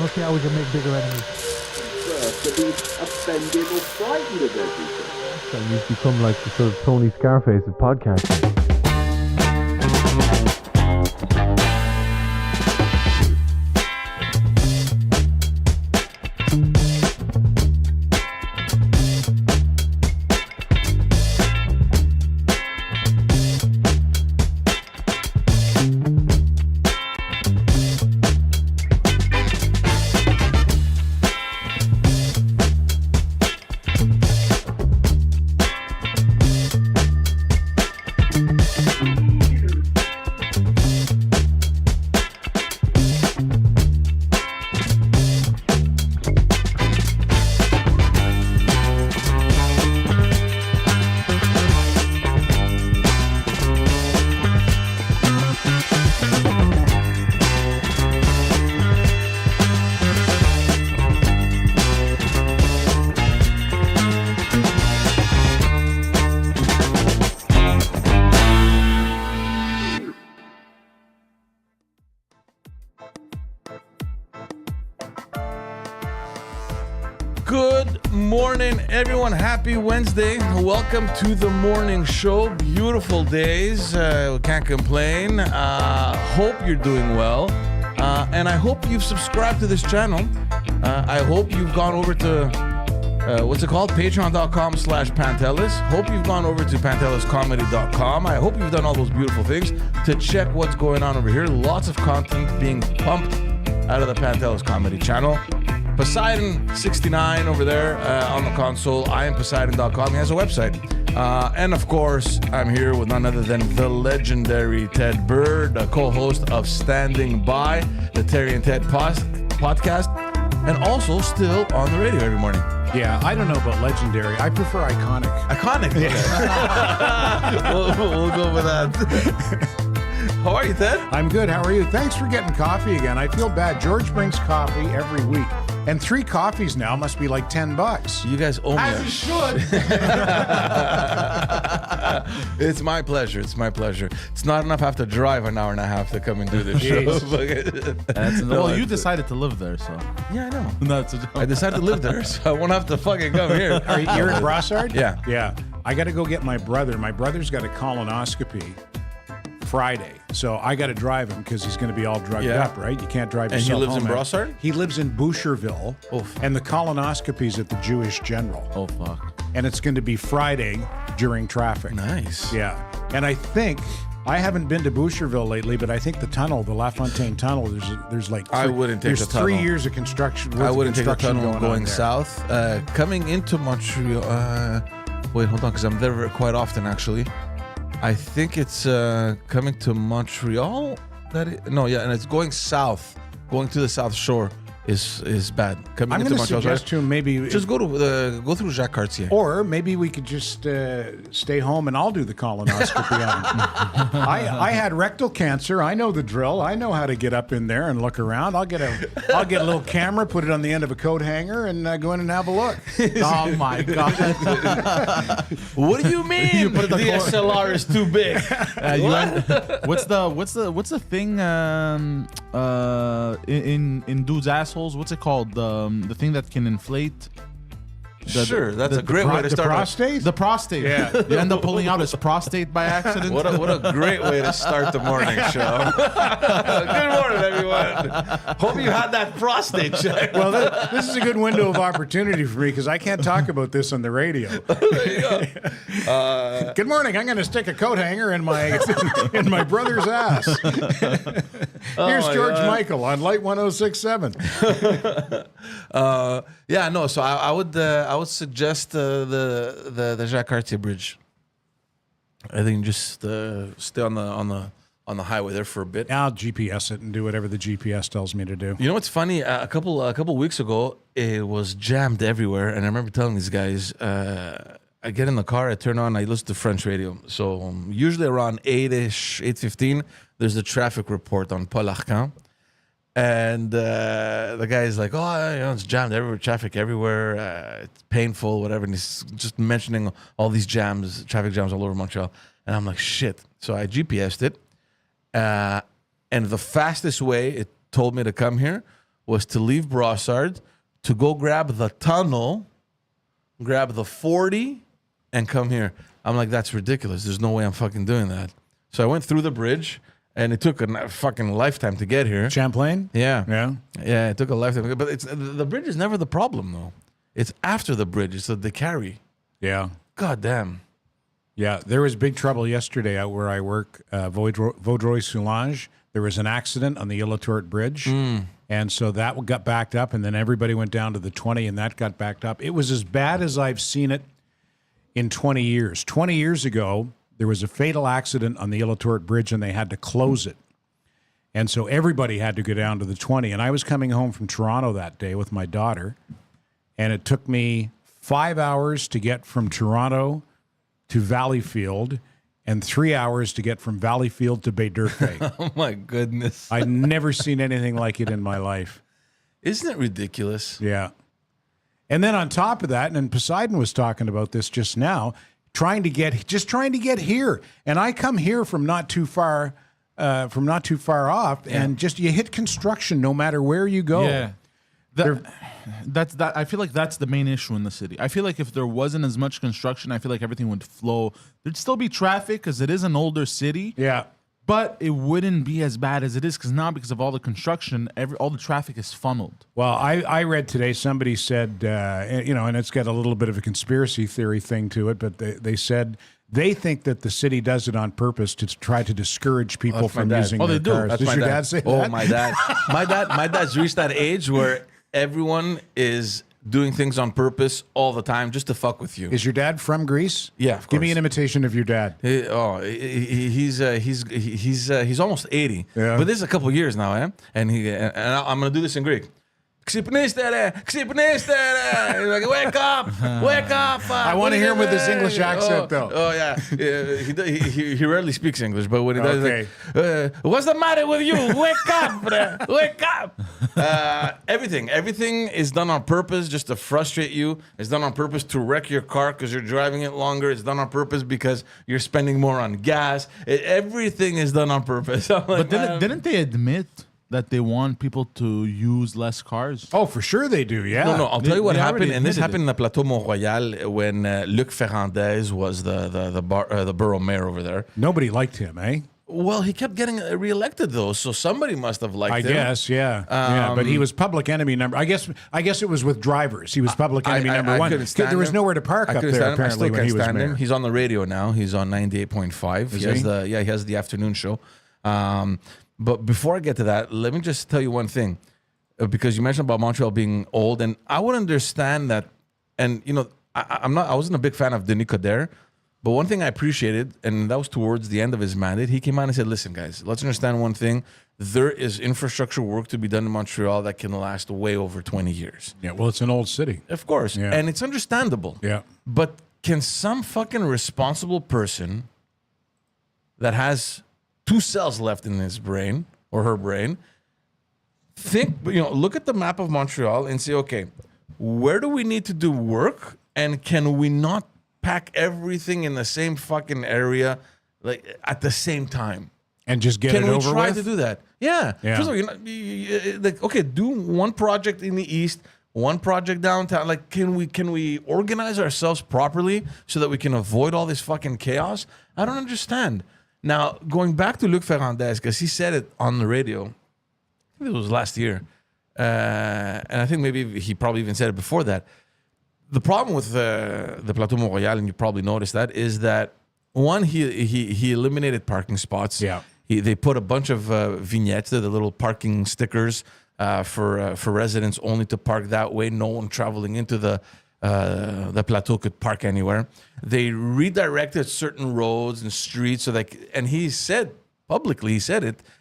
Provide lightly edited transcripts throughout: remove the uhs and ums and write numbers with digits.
don't see how we can make bigger enemies. To be offended or frightened of everything. So you've become like the sort of Tony Scarface of podcasting. Good morning, everyone. Happy Wednesday. Welcome to the morning show. Beautiful days. Can't complain. Hope you're doing well. And I hope you've subscribed to this channel. I hope you've gone over to, what's it called? Patreon.com/Pantelis. Hope you've gone over to PantelisComedy.com. I hope you've done all those beautiful things to check what's going on over here. Lots of content being pumped out of the Pantelis Comedy channel. Poseidon 69 over there on the console. I am Poseidon.com. He has a website. And of course, I'm here with none other than the legendary Ted Bird, a co-host of Standing By, the Terry and Ted podcast, and also still on the radio every morning. Yeah, I don't know about legendary. I prefer iconic. Iconic. Yeah. we'll go with that. How are you, Ted? I'm good. How are you? Thanks for getting coffee again. I feel bad. George brings coffee every week. And 3 coffees now must be like $10. You guys owe me. As you should. It's my pleasure. It's my pleasure. It's not enough I have to drive an hour and a half to come and do this show. Well, you decided to live there, so. Yeah, I know. No, I decided to live there, so I won't have to fucking come here. You're in Brossard? Yeah. Yeah. I got to go get my brother. My brother's got a colonoscopy Friday, so I got to drive him because he's going to be all drugged up, right? You can't drive And he yourself lives home. in Brossard? He lives in Boucherville, and the colonoscopy's at the Jewish General. Oh, fuck. And it's going to be Friday during traffic. Nice. Yeah. And I think, I haven't been to Boucherville lately, but I think the tunnel, the LaFontaine Tunnel, there's like I wouldn't take the tunnel. There's 3 years of construction. I wouldn't take the tunnel going there. south. Coming into Montreal, wait, hold on, because I'm there quite often, actually. I think it's coming to Montreal. And it's going south. Going to the South Shore is bad. Coming I'm into going to Montreal, suggest to him maybe just go through Jacques Cartier. Or maybe we could just stay home and I'll do the colonoscopy on him. I had rectal cancer. I know the drill. I know how to get up in there and look around. I'll get a little camera, put it on the end of a coat hanger, and go in and have a look. Oh my god! What do you mean? You put the DSLR is too big. What's the thing in dudes' assholes? What's it called? The thing that can inflate. Sure, that's a great way to start. The prostate? The prostate. Yeah. You end up pulling out his prostate by accident. What a great way to start the morning show. Good morning, everyone. Hope you had that prostate check. Well, this is a good window of opportunity for me because I can't talk about this on the radio. There you go. Good morning. I'm going to stick a coat hanger in my brother's ass. Here's George Michael on Light 106.7. So I would suggest the Jacques Cartier Bridge. I think just stay on the highway there for a bit. I'll GPS it and do whatever the GPS tells me to do. You know what's funny? A couple weeks ago, it was jammed everywhere, and I remember telling these guys, I get in the car, I turn on, I listen to French radio. So usually around 8-ish, 8:15, there's a traffic report on Paul Arcand. And the guy's like, it's jammed everywhere, traffic everywhere, it's painful, whatever. And he's just mentioning all these traffic jams all over Montreal. And I'm like, shit. So I GPSed it. And the fastest way it told me to come here was to leave Brossard, to go grab the tunnel, grab the 40, and come here. I'm like, that's ridiculous. There's no way I'm fucking doing that. So I went through the bridge, and it took a fucking lifetime to get here. Champlain? Yeah, it took a lifetime. But the bridge is never the problem, though. It's after the bridge. It's the decay. Yeah. God damn. Yeah, there was big trouble yesterday out where I work, Vaudreuil-Soulanges. There was an accident on the Île-à-Tourte Bridge, and so that got backed up, and then everybody went down to the 20, and that got backed up. It was as bad as I've seen it in 20 years. 20 years ago, there was a fatal accident on the Île-à-Tourte Bridge, and they had to close it. And so everybody had to go down to the 20. And I was coming home from Toronto that day with my daughter, and it took me 5 hours to get from Toronto to Valleyfield and 3 hours to get from Valleyfield to Baie-D'Urfé. Oh, my goodness. I'd never seen anything like it in my life. Isn't it ridiculous? Yeah. And then on top of that, and Poseidon was talking about this just now, trying to get here. And I come here from not too far off, and just you hit construction no matter where you go. Yeah. That's I feel like that's the main issue in the city. I feel like if there wasn't as much construction, I feel like everything would flow. There'd still be traffic because it is an older city. Yeah. But it wouldn't be as bad as it is because now, because of all the construction, all the traffic is funneled. Well, I read today, somebody said, and it's got a little bit of a conspiracy theory thing to it, but they said they think that the city does it on purpose to try to discourage people from using their cars. That's Does your dad say that? Oh, my dad. My dad's reached that age where everyone is doing things on purpose all the time just to fuck with you. Is your dad from Greece? Yeah, of Give me course. an imitation of your dad. He's almost 80. Yeah. But this is a couple years now, eh? And I'm gonna do this in Greek. Ξυπνήστε. He's like, wake up. I want to hear him with his English accent, though. Oh yeah, he rarely speaks English, but when he does, Okay. like, what's the matter with you? Wake up, bruh. Wake up. Everything is done on purpose just to frustrate you. It's done on purpose to wreck your car because you're driving it longer. It's done on purpose because you're spending more on gas. Everything is done on purpose. I'm like, But didn't they admit that they want people to use less cars? Oh, for sure they do, yeah. No, I'll tell you what They happened, already and this admitted happened in the Plateau Mont-Royal when Luc Ferrandez was the borough mayor over there. Nobody liked him, eh? Well, he kept getting reelected though, so somebody must have liked I him. guess, yeah. But he was public enemy number. I guess it was with drivers. He was public enemy number one. couldn't stand There was him. nowhere to park I up couldn't there stand him. I apparently still when can't he was stand mayor. him. He's on the radio now. He's on 98.5. He has the afternoon show. But before I get to that, let me just tell you one thing, because you mentioned about Montreal being old, and I would understand that. And I wasn't a big fan of Denis Coderre, but one thing I appreciated, and that was towards the end of his mandate, he came out and said, "Listen, guys, let's understand one thing: there is infrastructure work to be done in Montreal that can last way over 20 years." Yeah, well, it's an old city. Of course, Yeah. and it's understandable. Yeah. But can some fucking responsible person that has 2 cells left in his brain or her brain look at the map of Montreal and say, okay, where do we need to do work, and can we not pack everything in the same fucking area, like at the same time? And just get it Can we over try with? to do that? Yeah. Yeah. First of all, okay, do one project in the east, one project downtown. Like, can we organize ourselves properly so that we can avoid all this fucking chaos? I don't understand. Now, going back to Luc Ferrandez, because he said it on the radio, I think it was last year, and I think maybe he probably even said it before that. The problem with the Plateau Mont-Royal, and you probably noticed that, is that one, he eliminated parking spots. Yeah. They put a bunch of vignettes, the little parking stickers for residents only to park that way. No one traveling into the plateau could park anywhere. They redirected certain roads and streets so and he said publicly,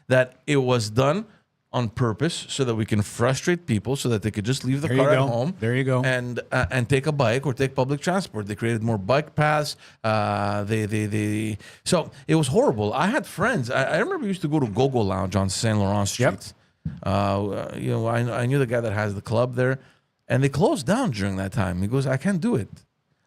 that it was done on purpose so that we can frustrate people so that they could just leave the car at home. There you go. And take a bike or take public transport. They created more bike paths. So it was horrible. I had friends. I remember we used to go to Gogo Lounge on Saint Laurent Street. I knew the guy that has the club there, and they closed down during that time. He goes, I can't do it.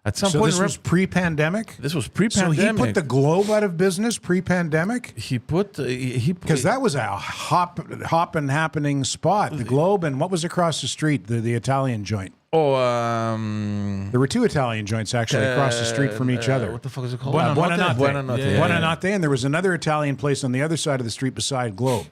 At some So point, this was pre-pandemic? this was So pre-pandemic. he put the Globe out of business pre-pandemic? Because that was a hop and happening spot. The Globe, and what was across the street? The Italian joint. There were two Italian joints actually across the street from each other. What the fuck is it called? Buonanotte. Buonanotte. Yeah. Buonanotte, and there was another Italian place on the other side of the street beside Globe.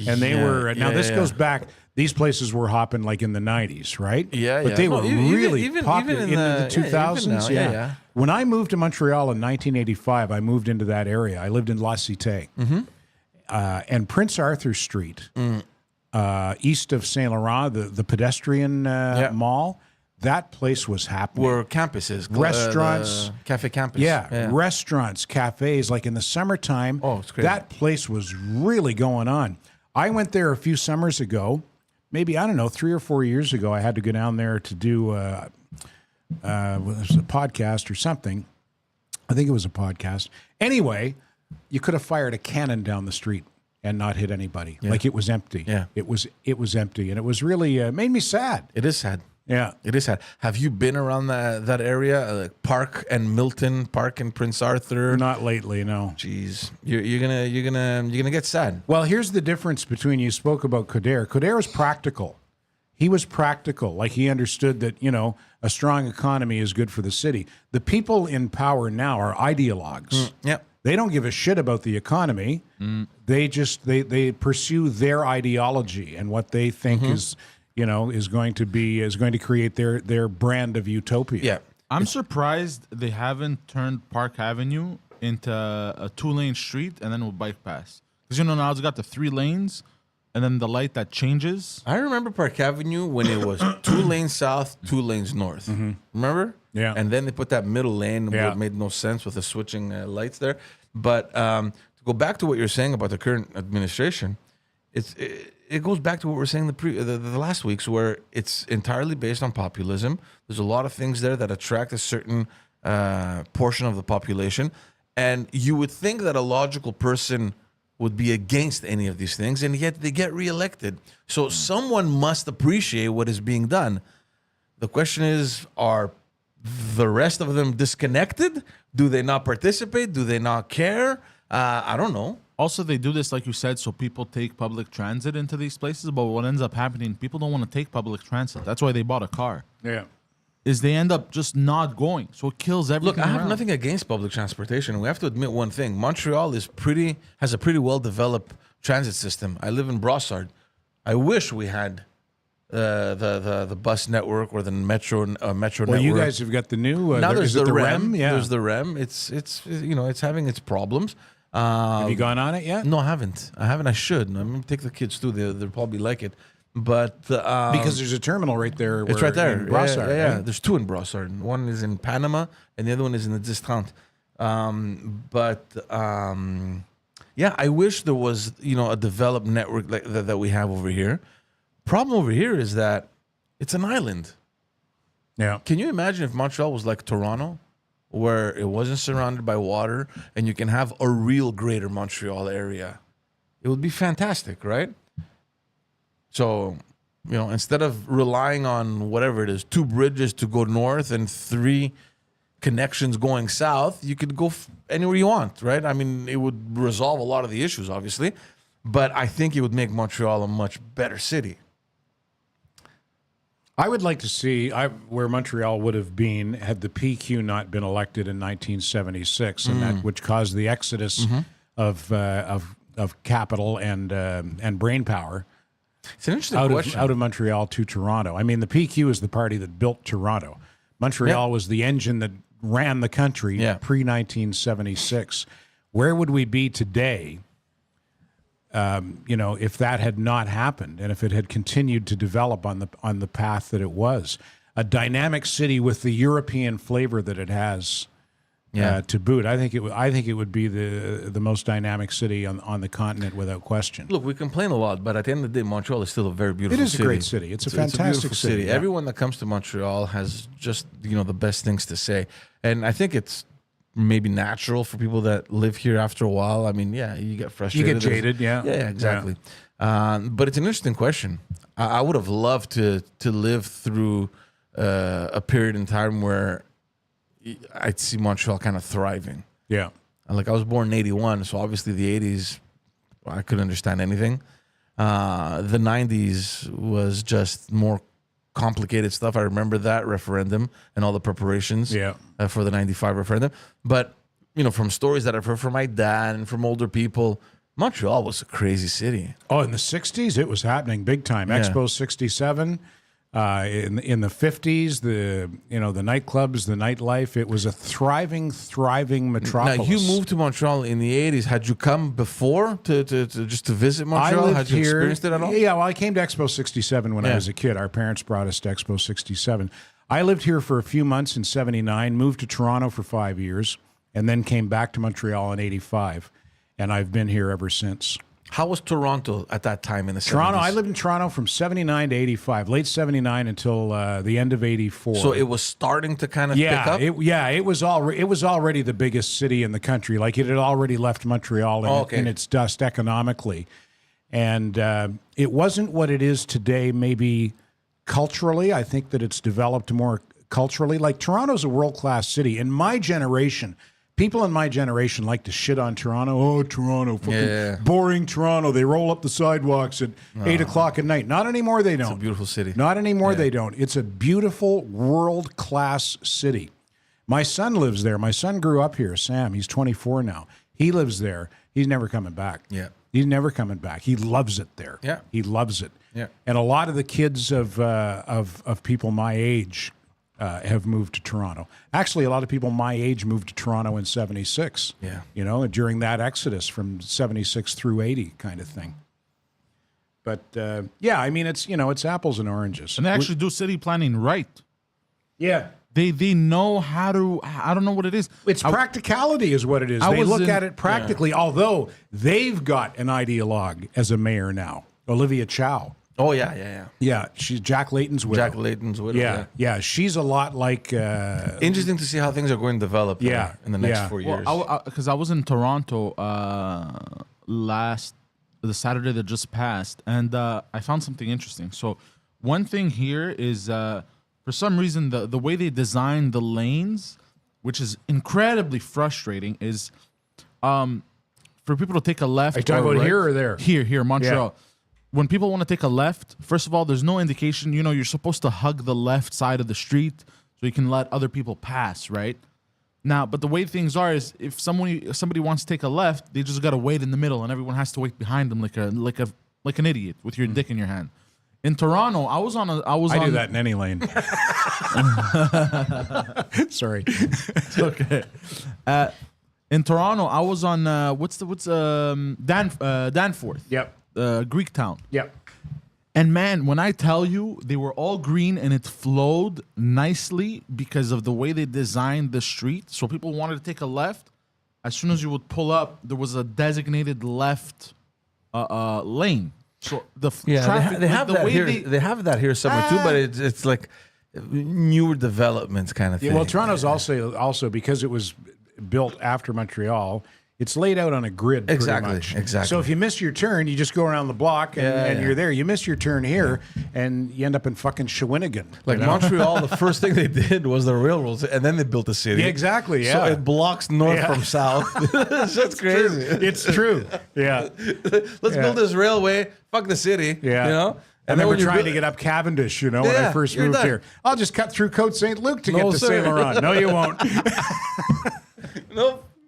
And they were, now this goes back, these places were hopping like in the 90s, right? Yeah, But they were really even popular in in the- the 2000s. even now, yeah. When I moved to Montreal in 1985, I moved into that area. I lived in La Cité. And Prince Arthur Street, east of Saint Laurent, the pedestrian mall, that place was happening. Where campus is. Restaurants. Cafe Campus. Yeah, restaurants, cafes, like in the summertime. Oh, it's crazy. That place was really going on. I went there a few summers ago, maybe, I don't know, 3 or 4 years ago. I had to go down there to do it was a podcast or something. I think it was a podcast. Anyway, you could have fired a cannon down the street and not hit anybody. Like it was empty. Yeah. It was empty. And it was really made me sad. It is sad. Yeah. It is sad. Have you been around that area, like Park and Milton, Park and Prince Arthur? Not lately, no. Jeez, you're gonna get sad. Well, here's the difference between, you spoke about Coderre. Coderre was practical. He was practical. Like he understood that, a strong economy is good for the city. The people in power now are ideologues. Yep. They don't give a shit about the economy. They just they pursue their ideology and what they think is going to create their brand of utopia. Yeah. I'm surprised they haven't turned Park Avenue into a 2-lane street and then a bike pass. Because now it's got the 3 lanes and then the light that changes. I remember Park Avenue when it was 2 lanes south, 2 lanes north. Remember? Yeah. And then they put that middle lane where Yeah. it made no sense with the switching lights there. But to go back to what you're saying about the current administration, it goes back to what we were saying the last weeks, where it's entirely based on populism. There's a lot of things there that attract a certain portion of the population. And you would think that a logical person would be against any of these things, and yet they get reelected. So someone must appreciate what is being done. The question is, are the rest of them disconnected? Do they not participate? Do they not care? I don't know. Also, they do this, like you said, so people take public transit into these places. But what ends up happening, people don't want to take public transit. That's why they bought a car. Yeah. Is they end up just not going. So it kills everything. Look, I have around. nothing against public transportation. We have to admit one thing. Montreal has a pretty well-developed transit system. I live in Brossard. I wish we had the bus network or the metro network. Well, you guys have got the new. Now there's the REM. Yeah. There's the REM. It's having its problems. Have you gone on it yet? No, I haven't. I should. I'm gonna take the kids too. They'll probably like it. But Because there's a terminal right there. it's right there. In Brossard, yeah. right? There's 2 in Brossard. One is in Panama, and the other one is in the Distrant. I wish there was a developed network like that we have over here. Problem over here is that it's an island. Yeah. Can you imagine if Montreal was like Toronto, where it wasn't surrounded by water, and you can have a real greater Montreal area? It would be fantastic, right? So, instead of relying on whatever it is, 2 bridges to go north and 3 connections going south, you could go anywhere you want, right? I mean, it would resolve a lot of the issues, obviously, but I think it would make Montreal a much better city. I would like to see where Montreal would have been had the PQ not been elected in 1976, and that which caused the exodus of capital and brainpower. It's an interesting question. Out of Montreal to Toronto. I mean, the PQ is the party that built Toronto. Montreal was the engine that ran the country pre-1976. Where would we be today, if that had not happened and if it had continued to develop on the path that it was? A dynamic city with the European flavor that it has. To boot, I think it would be the most dynamic city on the continent without question. Look, we complain a lot, but at the end of the day, Montreal is still a very beautiful city. It is a great city. It's a fantastic beautiful city. yeah. Everyone that comes to Montreal has just the best things to say, and I think it's maybe natural for people that live here after a while. I mean, you get frustrated, you get jaded, yeah, exactly. But it's an interesting question. I would have loved to live through a period in time where I'd see Montreal kind of thriving. Yeah. And like I was born in 81, so obviously the 80s, I couldn't understand anything. The 90s was just more complicated stuff. I remember that referendum and all the preparations for the 95 referendum. But, from stories that I've heard from my dad and from older people, Montreal was a crazy city. Oh, in the 60s, it was happening big time. Yeah. Expo 67. In the 50s, the nightclubs, the nightlife, it was a thriving metropolis. Now, you moved to Montreal in the 80s. Had you come before to just to visit Montreal? Had you experienced it at all? Yeah, well, I came to Expo 67 when I was a kid. Our parents brought us to Expo 67. I lived here for a few months in 79, moved to Toronto for 5 years, and then came back to Montreal in 85. And I've been here ever since. How was Toronto at that time in the 70s? Toronto, I lived in Toronto from 79 to 85, late 79 until the end of 84. So it was starting to kind of pick up? It was already the biggest city in the country. Like it had already left Montreal in its dust economically. And it wasn't what it is today, maybe culturally. I think that it's developed more culturally. Like Toronto's a world-class city. In my generation, people in my generation like to shit on Toronto. Oh, Toronto, fucking boring Toronto. They roll up the sidewalks at 8 o'clock at night. Not anymore, they don't. It's a beautiful city. Not anymore, they don't. It's a beautiful, world-class city. My son lives there. My son grew up here, Sam. He's 24 now. He lives there. He's never coming back. Yeah. He's never coming back. He loves it there. Yeah. He loves it. Yeah. And a lot of the kids of people my age have moved to Toronto. Actually, a lot of people my age moved to Toronto in 76. Yeah. During that exodus from 76 through 80 kind of thing. But, I mean, it's apples and oranges. And they actually do city planning right. Yeah. They know how to, I don't know what it is. It's practicality is what it is. They look at it practically, although they've got an ideologue as a mayor now, Olivia Chow. Oh, yeah. Yeah, she's Jack Layton's widow. Jack Layton's widow. Yeah. She's a lot like... Interesting to see how things are going to develop in the next 4 years. Because I was in Toronto the Saturday that just passed, and I found something interesting. So one thing here is, for some reason, the way they design the lanes, which is incredibly frustrating, is for people to take a left. Are you talking about right, here or there? Here, Montreal. Yeah. When people want to take a left, first of all, there's no indication. You're supposed to hug the left side of the street so you can let other people pass, right? Now, but the way things are is if somebody wants to take a left, they just got to wait in the middle, and everyone has to wait behind them like an idiot with your dick in your hand. In Toronto, I do that in any lane. Sorry. It's okay. In Toronto, I was on Danforth. Yep. Greek town. Yep. And man, when I tell you, they were all green and it flowed nicely because of the way they designed the street. So people wanted to take a left. As soon as you would pull up, there was a designated left lane. So the traffic, they have that here. They have that here somewhere too, but it's like newer developments kind of thing. Yeah, well, Toronto's also because it was built after Montreal. It's laid out on a grid pretty much. Exactly. So if you miss your turn, you just go around the block and you're there. You miss your turn here, and you end up in fucking Shawinigan. Like Montreal, the first thing they did was the railroads, and then they built the city. Yeah, exactly, So it blocks north from south. That's crazy. It's true. Yeah. Let's build this railway. Fuck the city. Yeah. And then we're trying to get up Cavendish, when I first moved here. I'll just cut through Côte St. Luc to get to Saint Laurent. No, you won't.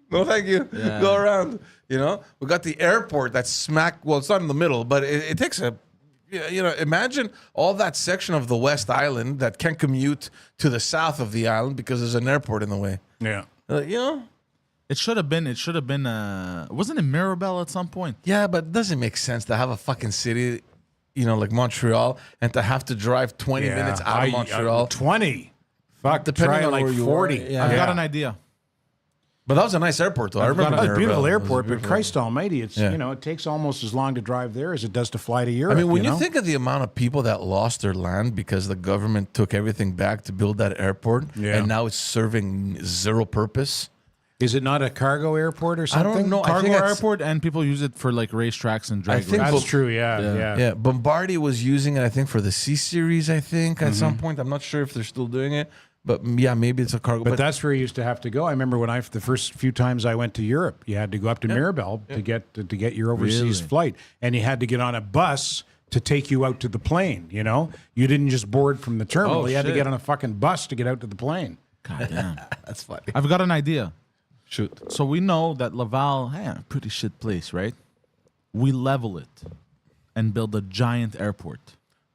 No, thank you. Yeah. Go around. We got the airport that's smack. Well, it's not in the middle, but it takes imagine all that section of the West Island that can commute to the south of the island because there's an airport in the way. Yeah. It should have been. Wasn't it Mirabel at some point? Yeah, but it doesn't make sense to have a fucking city, like Montreal, and to have to drive 20 minutes out of Montreal. 20. Fuck, depending on like where you 40. Are. Yeah. I've got an idea. But that was a nice airport, though. I remember It's a beautiful airport, beautiful. But Christ Almighty, it's it takes almost as long to drive there as it does to fly to Europe. I mean, when you think of the amount of people that lost their land because the government took everything back to build that airport, and now it's serving zero purpose. Is it not a cargo airport or something? I don't know. Cargo airport, and people use it for like racetracks and drag races. That's true. Yeah. Bombardier was using it, I think, for the C series. I think at some point, I'm not sure if they're still doing it. But yeah, maybe it's a cargo. But that's where you used to have to go. I remember when the first few times I went to Europe, you had to go up to Mirabel to get your overseas flight, and you had to get on a bus to take you out to the plane. You know, you didn't just board from the terminal; you had to get on a fucking bus to get out to the plane. God damn. that's funny. I've got an idea. Shoot. So we know that Laval, pretty shit place, right? We level it and build a giant airport.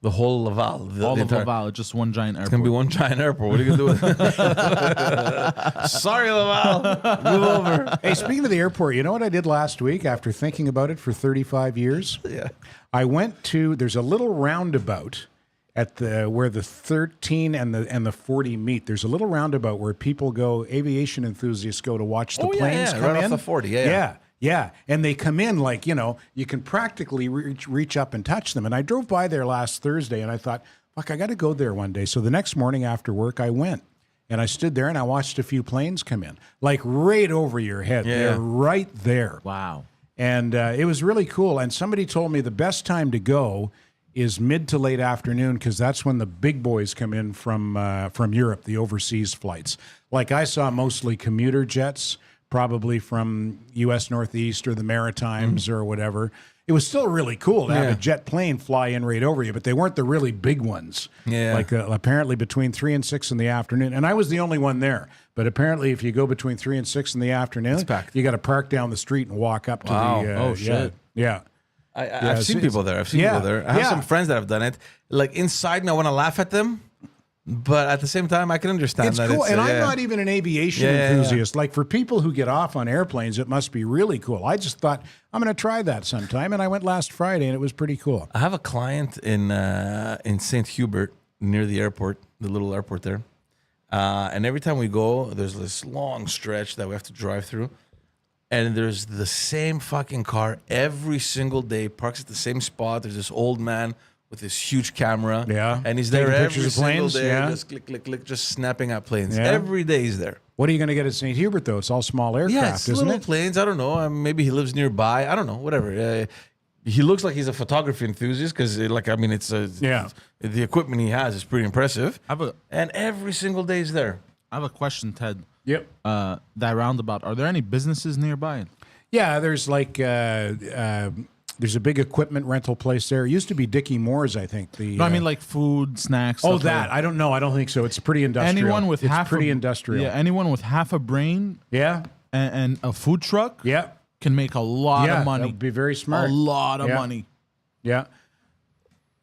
The whole Laval. All of Laval, just one giant airport. It's going to be one giant airport. What are you going to do with it? Sorry, Laval. Move over. Hey, speaking of the airport, you know what I did last week after thinking about it for 35 years? Yeah. I went to, there's a little roundabout at where the 13 and the 40 meet. There's a little roundabout where people go, aviation enthusiasts go to watch the planes come right in. off the 40. Yeah, and they come in like, you know, you can practically reach up and touch them. And I drove by there last Thursday, and I thought, fuck, I got to go there one day. So the next morning after work, I went. And I stood there, and I watched a few planes come in, like right over your head. Yeah. They're right there. Wow. And it was really cool. And somebody told me the best time to go is mid to late afternoon, because that's when the big boys come in from Europe, the overseas flights. Like I saw mostly commuter jets, probably from U.S. Northeast or the Maritimes or whatever. It was still really cool to have a jet plane fly in right over you, but they weren't the really big ones. Yeah. Like apparently between 3 and 6 in the afternoon. And I was the only one there. But apparently if you go between 3 and 6 in the afternoon, you got to park down the street and walk up to the... Oh, shit. Yeah. I've seen people there. I have some friends that have done it. Like inside, I want to laugh at them. But at the same time, I can understand it's that. Cool. It's and I'm not even an aviation enthusiast. Yeah. Like for people who get off on airplanes, it must be really cool. I just thought, I'm going to try that sometime. And I went last Friday, and it was pretty cool. I have a client in St. Hubert near the airport, the little airport there. And every time we go, there's this long stretch that we have to drive through. And there's the same fucking car every single day, parks at the same spot. There's this old man with this huge camera. Yeah. And he's there Taking every pictures of single planes, day. yeah. Just click, click, click, just snapping at planes. Yeah. Every day he's there. What are you going to get at St. Hubert, though? It's all small aircraft, It's isn't little it? planes. I don't know. Maybe he lives nearby. I don't know. Whatever. He looks like he's a photography enthusiast because, the equipment he has is pretty impressive. And every single day he's there. I have a question, Ted. Yep. That roundabout, are there any businesses nearby? Yeah, there's like there's a big equipment rental place there. It used to be Dickie Moore's, I think. No, I mean like food, snacks. Oh, stuff that. like that. I don't know. I don't think so. It's pretty industrial. Anyone with industrial. Yeah, anyone with half a brain Yeah. and a food truck Yeah. can make a lot of money. That would be very smart. A lot of money. Yeah.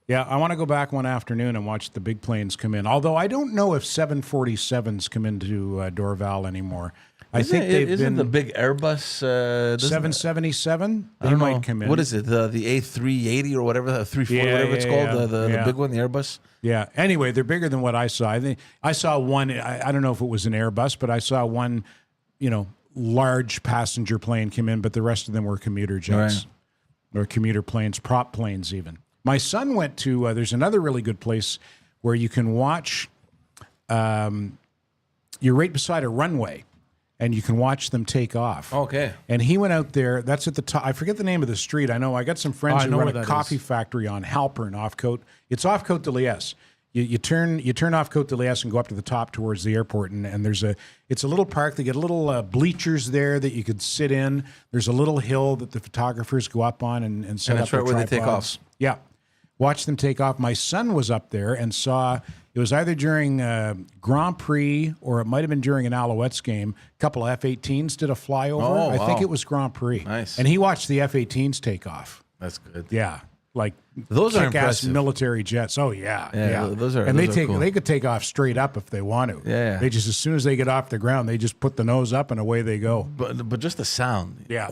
Yeah, I want to go back one afternoon and watch the big planes come in. Although I don't know if 747s come into Dorval anymore. I think they've been the big Airbus 777. They might come in. What is it? The A380 or whatever, the 340, whatever it's called, the big one, the Airbus. Yeah. Anyway, they're bigger than what I saw. I think I saw one. I don't know if it was an Airbus, but I saw one. Large passenger plane come in, but the rest of them were commuter jets or commuter planes, prop planes even. My son went to, there's another really good place where you can watch, you're right beside a runway, and you can watch them take off. Okay. And he went out there, that's at the top, I forget the name of the street. I know, I got some friends who run a coffee factory on Halpern off Côte. It's off Côte de Liesse. You turn off Côte de Liesse and go up to the top towards the airport, and it's a little park. They get little bleachers there that you could sit in. There's a little hill that the photographers go up on and set up their where they take tripods. off. Yeah. Watch them take off. My son was up there and saw, it was either during Grand Prix or it might have been during an Alouettes game. A couple of F-18s did a flyover. Oh, I think wow. it was Grand Prix. Nice. And he watched the F-18s take off. That's good. Yeah. Like those are kick-ass impressive. military jets. Oh yeah. Those are. And those are cool. they could take off straight up if they want to. Yeah. They just, as soon as they get off the ground, they just put the nose up and away they go. But just the sound. Yeah.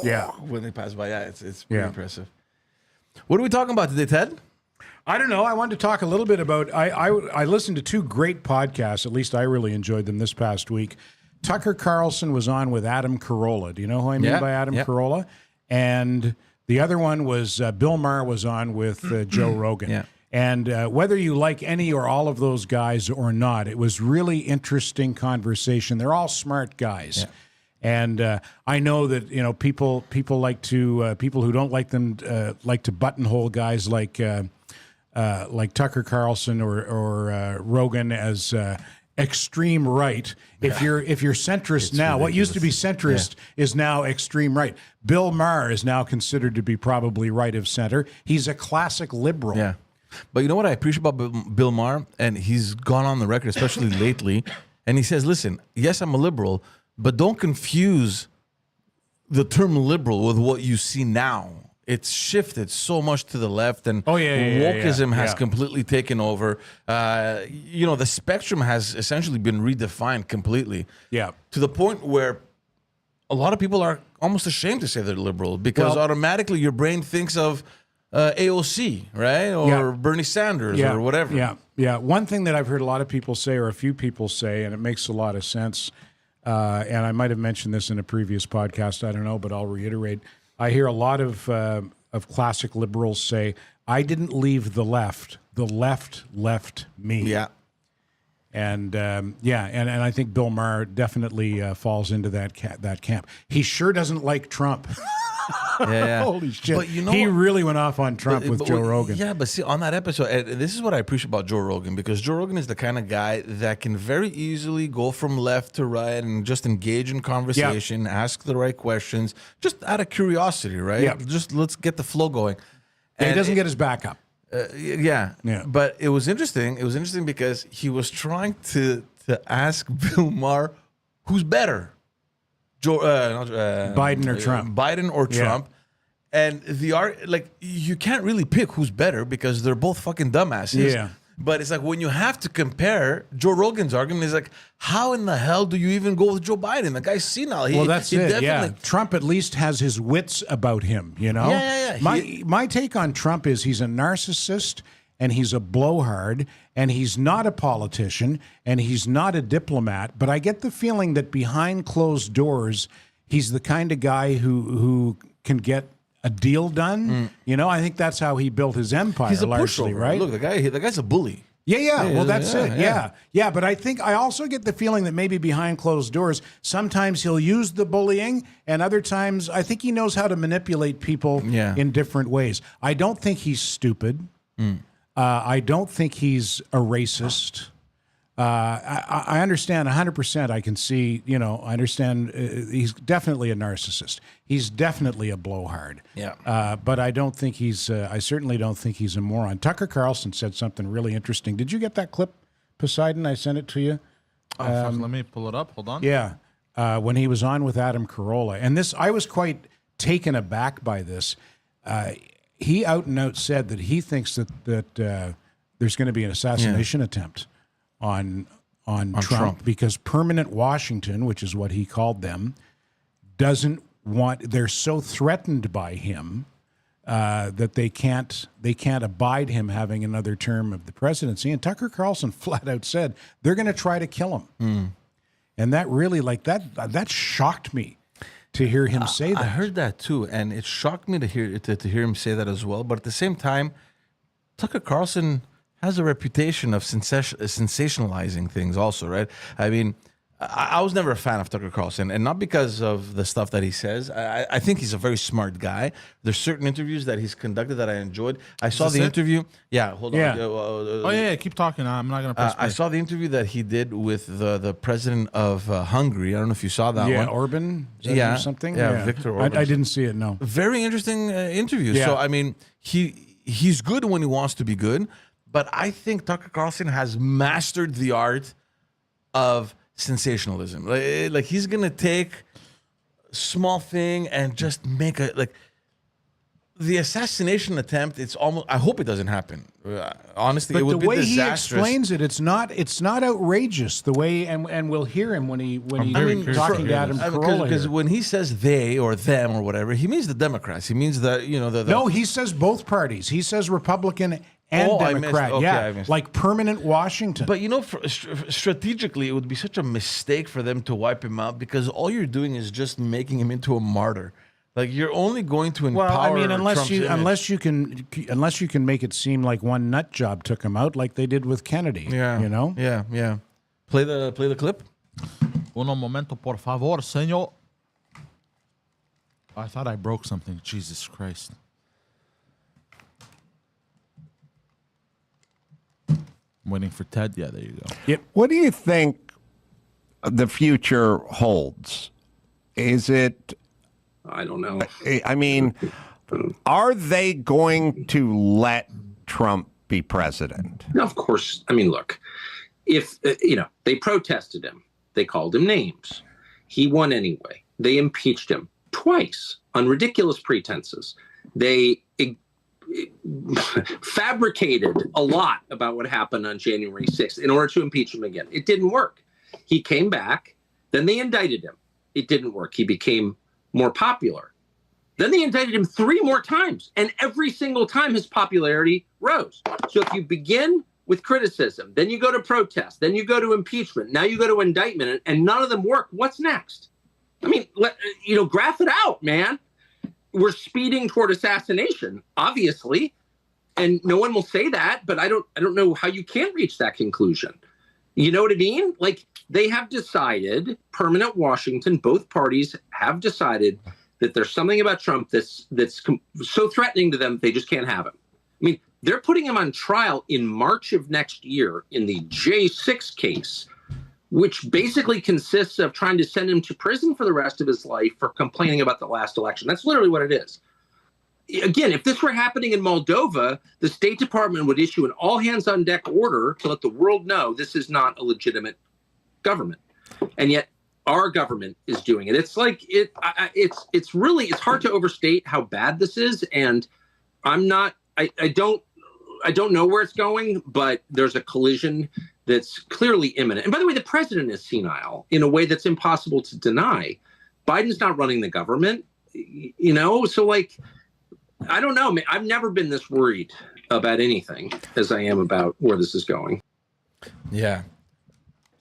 Yeah. When they pass by, it's pretty impressive. What are we talking about today, Ted? I don't know. I wanted to talk a little bit about. I listened to two great podcasts. At least I really enjoyed them this past week. Tucker Carlson was on with Adam Carolla. Do you know who I mean by Adam Carolla? And the other one was Bill Maher was on with Joe Rogan. Yeah. And whether you like any or all of those guys or not, it was really interesting conversation. They're all smart guys. Yeah. And I know that people like to people who don't like them like to buttonhole guys like Tucker Carlson or Rogan as extreme right. If you're centrist now, what used to be centrist is now extreme right. Bill Maher is now considered to be probably right of center. He's a classic liberal. Yeah. But you know what I appreciate about Bill Maher? And he's gone on the record, especially lately, and he says, listen, yes, I'm a liberal, but don't confuse the term liberal with what you see now. It's shifted so much to the left, and wokeism has completely taken over. The spectrum has essentially been redefined completely. Yeah. To the point where a lot of people are almost ashamed to say they're liberal because automatically your brain thinks of AOC, right? Or Bernie Sanders or whatever. Yeah, yeah. One thing that I've heard a lot of people say, or a few people say, and it makes a lot of sense, and I might have mentioned this in a previous podcast, I don't know, but I'll reiterate. I hear a lot of classic liberals say, I didn't leave the left left me. Yeah. And and I think Bill Maher definitely falls into that camp. He sure doesn't like Trump. Yeah. Holy shit. But you know he what? really went off on Trump with Joe Rogan. Yeah, but see, on that episode, and this is what I appreciate about Joe Rogan, because Joe Rogan is the kind of guy that can very easily go from left to right and just engage in conversation, ask the right questions, just out of curiosity, right? Yeah. Just let's get the flow going. And he doesn't get his back up. Yeah. But it was interesting. It was interesting because he was trying to ask Bill Maher, who's better? Biden or Trump? Biden or Trump. And you can't really pick who's better because they're both fucking dumbasses. Yeah. But it's like when you have to compare, Joe Rogan's argument is like, how in the hell do you even go with Joe Biden? The guy's senile. That's it. Yeah. Trump at least has his wits about him, you know? Yeah. My take on Trump is he's a narcissist and he's a blowhard and he's not a politician and he's not a diplomat. But I get the feeling that behind closed doors, he's the kind of guy who can get a deal done. You know, I think that's how he built his empire. He's a largely, pushover, right? Look, the guy's a bully. Yeah. Well, that's it. Yeah. But I also get the feeling that maybe behind closed doors, sometimes he'll use the bullying, and other times I think he knows how to manipulate people in different ways. I don't think he's stupid. I don't think he's a racist. I understand 100%. I can see, I understand he's definitely a narcissist. He's definitely a blowhard. Yeah. But I don't think I certainly don't think he's a moron. Tucker Carlson said something really interesting. Did you get that clip, Poseidon? I sent it to you. Let me pull it up. Hold on. Yeah. When he was on with Adam Carolla. And this, I was quite taken aback by this. He out and out said that he thinks that there's going to be an assassination attempt on Trump because permanent Washington, which is what he called them, doesn't want. They're so threatened by him that they can't abide him having another term of the presidency. And Tucker Carlson flat out said they're going to try to kill him. And that really, that shocked me to hear him say that. I heard that too, and it shocked me to hear him say that as well. But at the same time, Tucker Carlson has a reputation of sensationalizing things also, right? I mean, I was never a fan of Tucker Carlson, and not because of the stuff that he says. I think he's a very smart guy. There's certain interviews that he's conducted that I enjoyed. I saw the interview. Yeah, hold on. Keep talking. I'm not going to press play. I saw the interview that he did with the president of Hungary. I don't know if you saw that one. Yeah, Orban? Or something? Yeah, Viktor Orban. I didn't see it, no. Very interesting interview. Yeah. So, I mean, he's good when he wants to be good, but I think Tucker Carlson has mastered the art of sensationalism. Like he's gonna take a small thing and just make the assassination attempt. It's almost. I hope it doesn't happen. Honestly, it would be disastrous. The way he explains it, it's not outrageous. The way and we'll hear him when he's talking to Adam Carolla. Because when he says they or them or whatever, he means the Democrats. He means the No, he says both parties. He says Republican and Democrat, like permanent Washington. But strategically, it would be such a mistake for them to wipe him out because all you're doing is just making him into a martyr. Like you're only going to empower. Well, I mean, unless you can make it seem like one nut job took him out, like they did with Kennedy. Yeah, you know. Yeah. Play the clip. Uno momento, por favor, señor. I thought I broke something. Jesus Christ. I'm waiting for Ted. Yeah, there you go. What do you think the future holds? Is it? I don't know. I mean, are they going to let Trump be president? No, of course. I mean, look, if, they protested him, they called him names. He won anyway. They impeached him twice on ridiculous pretenses. They fabricated a lot about what happened on January 6th in order to impeach him again. It didn't work. He came back. Then they indicted him. It didn't work. He became more popular. Then they indicted him 3 more times. And every single time his popularity rose. So if you begin with criticism, then you go to protest, then you go to impeachment, now you go to indictment, and none of them work, what's next? I mean, graph it out, man. We're speeding toward assassination, obviously, and no one will say that, but I don't know how you can't reach that conclusion. You know what I mean? Like, they have decided, permanent Washington, both parties have decided that there's something about Trump that's so threatening to them, they just can't have him. I mean, they're putting him on trial in March of next year in the J6 case, which basically consists of trying to send him to prison for the rest of his life for complaining about the last election. That's literally what it is. Again, if this were happening in Moldova, the State Department would issue an all-hands-on-deck order to let the world know this is not a legitimate government. And yet our government is doing it. It's like it's hard to overstate how bad this is. And I don't know where it's going, but there's a collision that's clearly imminent. And by the way, the president is senile in a way that's impossible to deny. Biden's not running the government, so like, I don't know, man. I've never been this worried about anything as I am about where this is going. Yeah.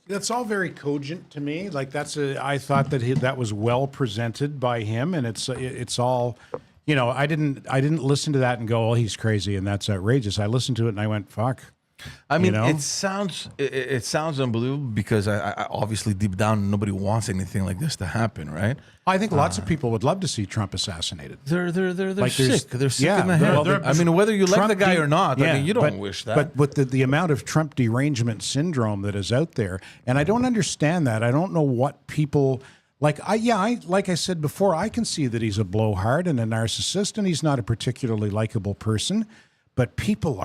That's all very cogent to me. Like I thought that was well presented by him, and it's all, I didn't listen to that and go, oh, he's crazy and that's outrageous. I listened to it and I went, fuck. I mean, it sounds unbelievable because I obviously deep down nobody wants anything like this to happen, right? I think lots of people would love to see Trump assassinated. They're Like sick. They're sick in the head. I mean, whether you like the guy or not, I mean, you don't wish that. But with the amount of Trump derangement syndrome that is out there, and I don't understand that. I don't know what people like. Like I said before, I can see that he's a blowhard and a narcissist, and he's not a particularly likable person. But people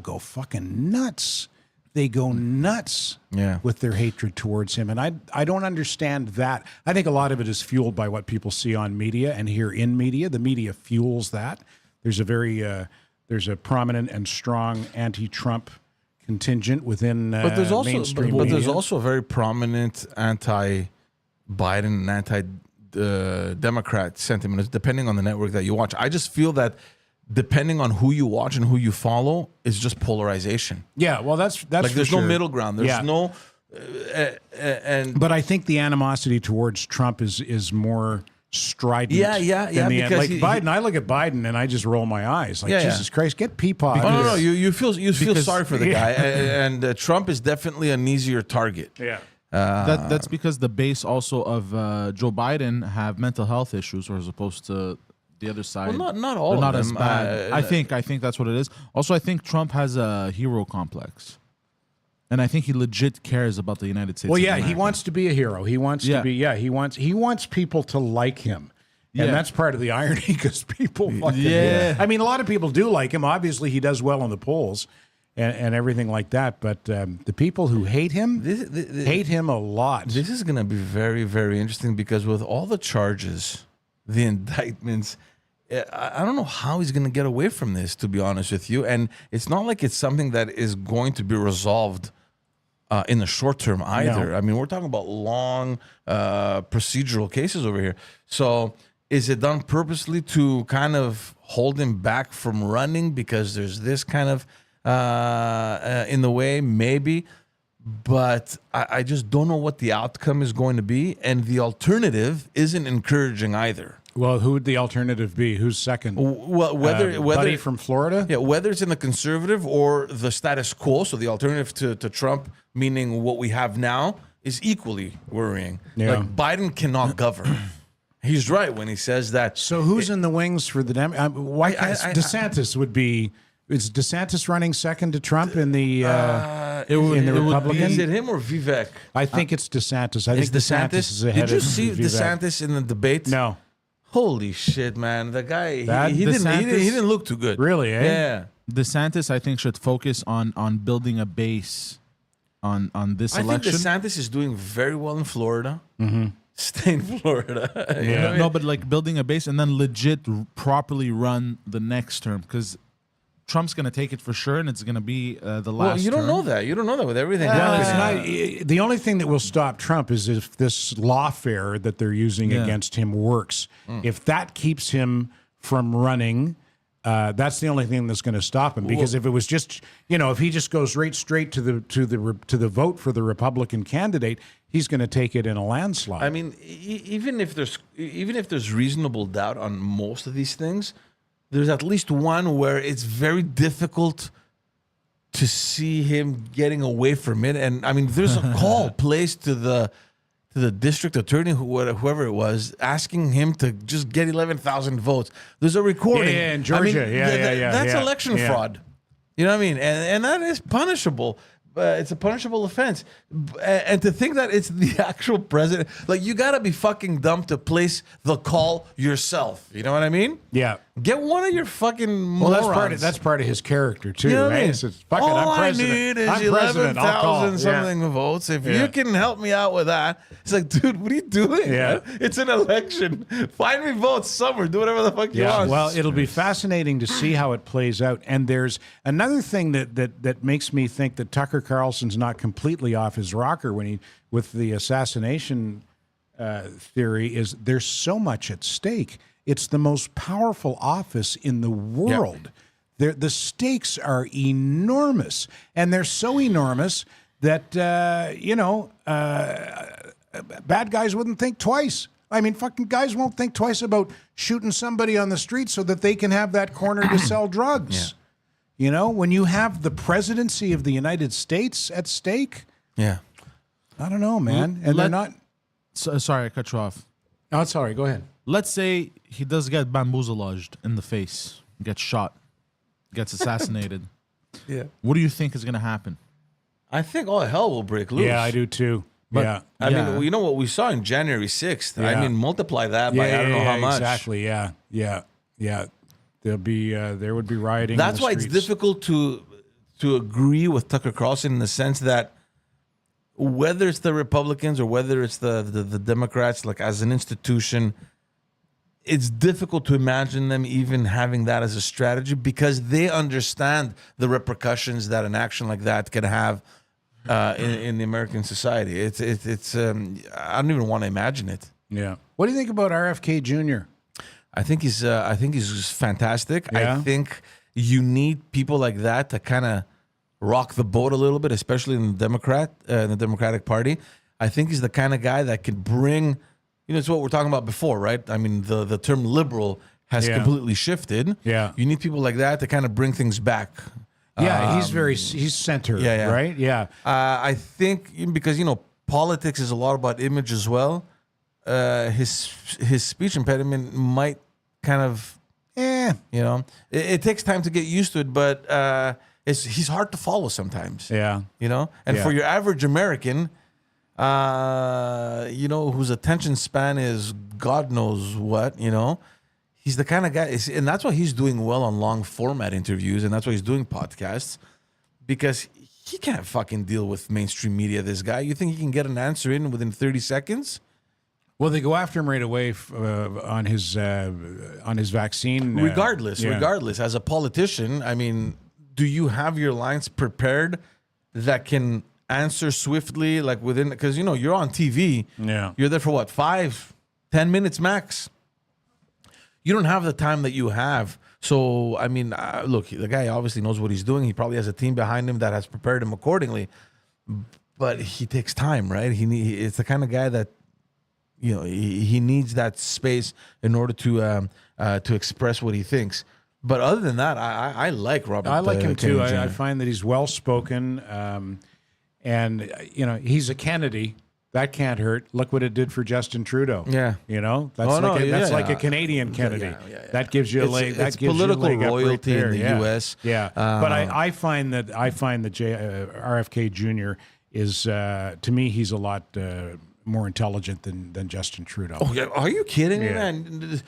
go fucking nuts. They go nuts with their hatred towards him. And I don't understand that. I think a lot of it is fueled by what people see on media and hear in media. The media fuels that. There's a prominent and strong anti-Trump contingent within mainstream media. There's also a very prominent anti-Biden and anti-Democrat sentiment. It's depending on the network that you watch. I just feel that depending on who you watch and who you follow, it's just polarization. Yeah, well, that's like there's no middle ground. There's no, but I think the animosity towards Trump is more strident. Yeah. Because Biden, I look at Biden and I just roll my eyes. Like Jesus Christ, get peapod. No. You feel sorry for the guy, and Trump is definitely an easier target. Yeah. That's because the base also of Joe Biden have mental health issues, as opposed to the other side. Well, not all of not them. as bad. I think that's what it is. Also, I think Trump has a hero complex, and I think he legit cares about the United States. Well, yeah, he wants to be a hero. He wants to be. Yeah, he wants people to like him. And that's part of the irony, because people fucking I mean, a lot of people do like him. Obviously, he does well in the polls and everything like that. But the people who hate him hate him a lot. This is going to be very, very interesting, because with all the charges, the indictments, I don't know how he's going to get away from this, to be honest with you. And it's not like it's something that is going to be resolved in the short term either. No. I mean, we're talking about long procedural cases over here. So is it done purposely to kind of hold him back from running because there's this kind of in the way? Maybe. But I just don't know what the outcome is going to be. And the alternative isn't encouraging either. Well, who would the alternative be? Who's second? Well, whether Buddy from Florida? Yeah, whether it's in the conservative or the status quo, so the alternative to Trump, meaning what we have now, is equally worrying. Yeah. Like, Biden cannot govern. He's right when he says that. So who's in the wings for the DeSantis would be Is DeSantis running second to Trump in the in the Republican? Is it him or Vivek? I think it's DeSantis. I think Is DeSantis? is ahead Did you of see Vivek. DeSantis in the debate? No. Holy shit, man! The guy That he DeSantis? didn't look too good. Really, eh? Yeah. DeSantis, I think, should focus on building a base on this election. I think DeSantis is doing very well in Florida. Mm-hmm. Stay in Florida. You know what I mean? No, but like building a base and then legit properly run the next term, because Trump's going to take it for sure, and it's going to be the last. Well, you don't term. know that. You don't know that with everything. Well, happening. it's not. The only thing that will stop Trump is if this lawfare that they're using against him works. If that keeps him from running, that's the only thing that's going to stop him. Because if it was just, if he just goes straight to the vote for the Republican candidate, he's going to take it in a landslide. I mean, even if there's reasonable doubt on most of these things, there's at least one where it's very difficult to see him getting away from it. And I mean, there's a call placed to the district attorney, whoever it was, asking him to just get 11,000 votes. There's a recording. Yeah, in Georgia. That's election fraud. You know what I mean? And that is punishable. It's a punishable offense. And to think that it's the actual president, like, you got to be fucking dumb to place the call yourself. You know what I mean? Yeah. Get one of your fucking morons. Well, that's part of his character too. You know what I right? mean? It's fuck it, All I'm president. I need is I'm president. I'll call. 11,000 something votes. If you can help me out with that, it's like, dude, what are you doing? Yeah. Man? It's an election. Find me votes somewhere. Do whatever the fuck you want. Well, it'll be fascinating to see how it plays out. And there's another thing that makes me think that Tucker Carlson's not completely off his rocker with the assassination theory is there's so much at stake. It's the most powerful office in the world. Yep. The stakes are enormous, and they're so enormous that bad guys wouldn't think twice. I mean, fucking guys won't think twice about shooting somebody on the street so that they can have that corner to sell drugs. Yeah. When you have the presidency of the United States at stake. Yeah. I don't know, man. And they're not. Sorry, I cut you off. Oh, sorry. Go ahead. Let's say he does get bamboozled in the face, gets shot, gets assassinated. Yeah. What do you think is going to happen? I think all hell will break loose. Yeah, I do too. But, I mean, you know what we saw in January 6th? I mean, multiply that by I don't know how much. Exactly. Yeah. There would be rioting. That's in the why streets. it's difficult to agree with Tucker Carlson in the sense that whether it's the Republicans or whether it's the Democrats, like as an institution, it's difficult to imagine them even having that as a strategy because they understand the repercussions that an action like that can have in the American society. It's I don't even want to imagine it. Yeah. What do you think about RFK Jr.? I think he's fantastic. Yeah. I think you need people like that to kind of rock the boat a little bit, especially in the Democratic Party. I think he's the kind of guy that could bring, it's what we're talking about before, right? I mean, the term liberal has completely shifted. Yeah. You need people like that to kind of bring things back. Yeah, he's centered, right? Yeah. I think because, politics is a lot about image as well. His speech impediment might kind of, it takes time to get used to it, but he's hard to follow sometimes. Yeah. And for your average American, whose attention span is God knows what, he's the kind of guy, and that's why he's doing well on long format interviews, and that's why he's doing podcasts, because he can't fucking deal with mainstream media, this guy. You think he can get an answer in within 30 seconds? Well, they go after him right away on his vaccine. Regardless, as a politician, I mean, do you have your lines prepared that can answer swiftly, like within, because you're on TV. Yeah. You're there for what, 5-10 minutes max. You don't have the time that you have. So, I mean, look, the guy obviously knows what he's doing. He probably has a team behind him that has prepared him accordingly. But he takes time, right? It's the kind of guy that, he needs that space in order to express what he thinks. But other than that, I like Robert. I like him too. Kennedy Jr. I find that he's well spoken, and he's a Kennedy. That can't hurt. Look what it did for Justin Trudeau. Yeah. You know, that's like a Canadian Kennedy. That gives you a leg. That gives political you a leg loyalty up right in the there. U.S. Yeah, but I find that RFK Jr. is to me he's a lot more intelligent than Justin Trudeau. Oh, yeah. Are you kidding me, Yeah. man?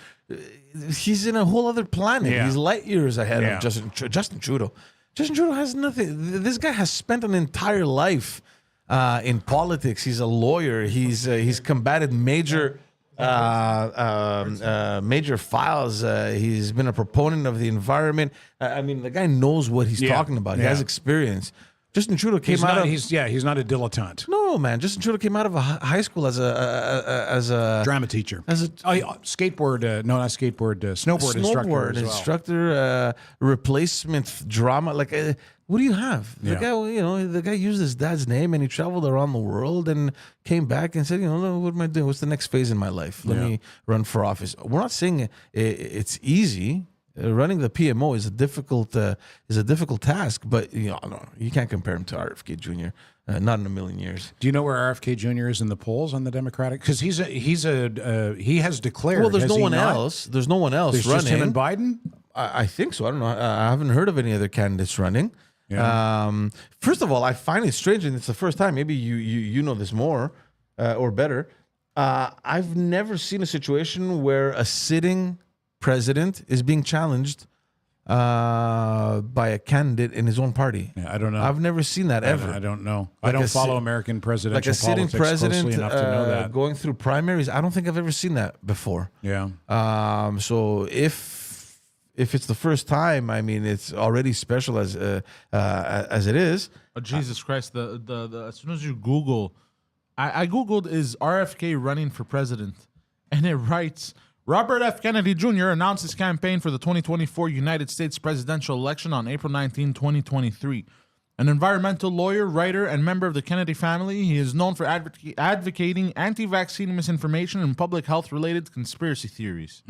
He's in a whole other planet. Yeah. He's light years ahead Yeah. of Justin Trudeau. Justin Trudeau has nothing. This guy has spent an entire life in politics. He's a lawyer. He's combated major files. He's been a proponent of the environment. I mean, the guy knows what he's talking about. He has experience. Justin Trudeau came He's not a dilettante. No, man. Justin Trudeau came out of a high school as a Drama teacher. snowboard instructor, replacement drama. Like, what do you have? The guy, the guy used his dad's name and he traveled around the world and came back and said, what am I doing? What's the next phase in my life? Let me run for office. We're not saying it's easy. Running the PMO is a difficult task, but you can't compare him to RFK Jr. Not in a million years. Do you know where RFK Jr. is in the polls on the Democratic? Because he has declared. Well, there's no one else. There's no one else There's running. just him and Biden. I think so. I don't know. I haven't heard of any other candidates running. Yeah. First of all, I find it strange, and it's the first time. Maybe you know this more or better. I've never seen a situation where a sitting president is being challenged by a candidate in his own party. Yeah, I don't know. I've never seen that ever. I don't know. Like I don't follow American presidential like a sitting politics president closely enough to know that. going through primaries. I don't think I've ever seen that before. Yeah. So if it's the first time, I mean, it's already special as it is. Oh, Jesus Christ! The as soon as you Google, I googled is RFK running for president, and it writes Robert F. Kennedy Jr. announced his campaign for the 2024 United States presidential election on April 19, 2023. An environmental lawyer, writer, and member of the Kennedy family, he is known for advocating anti-vaccine misinformation and public health-related conspiracy theories.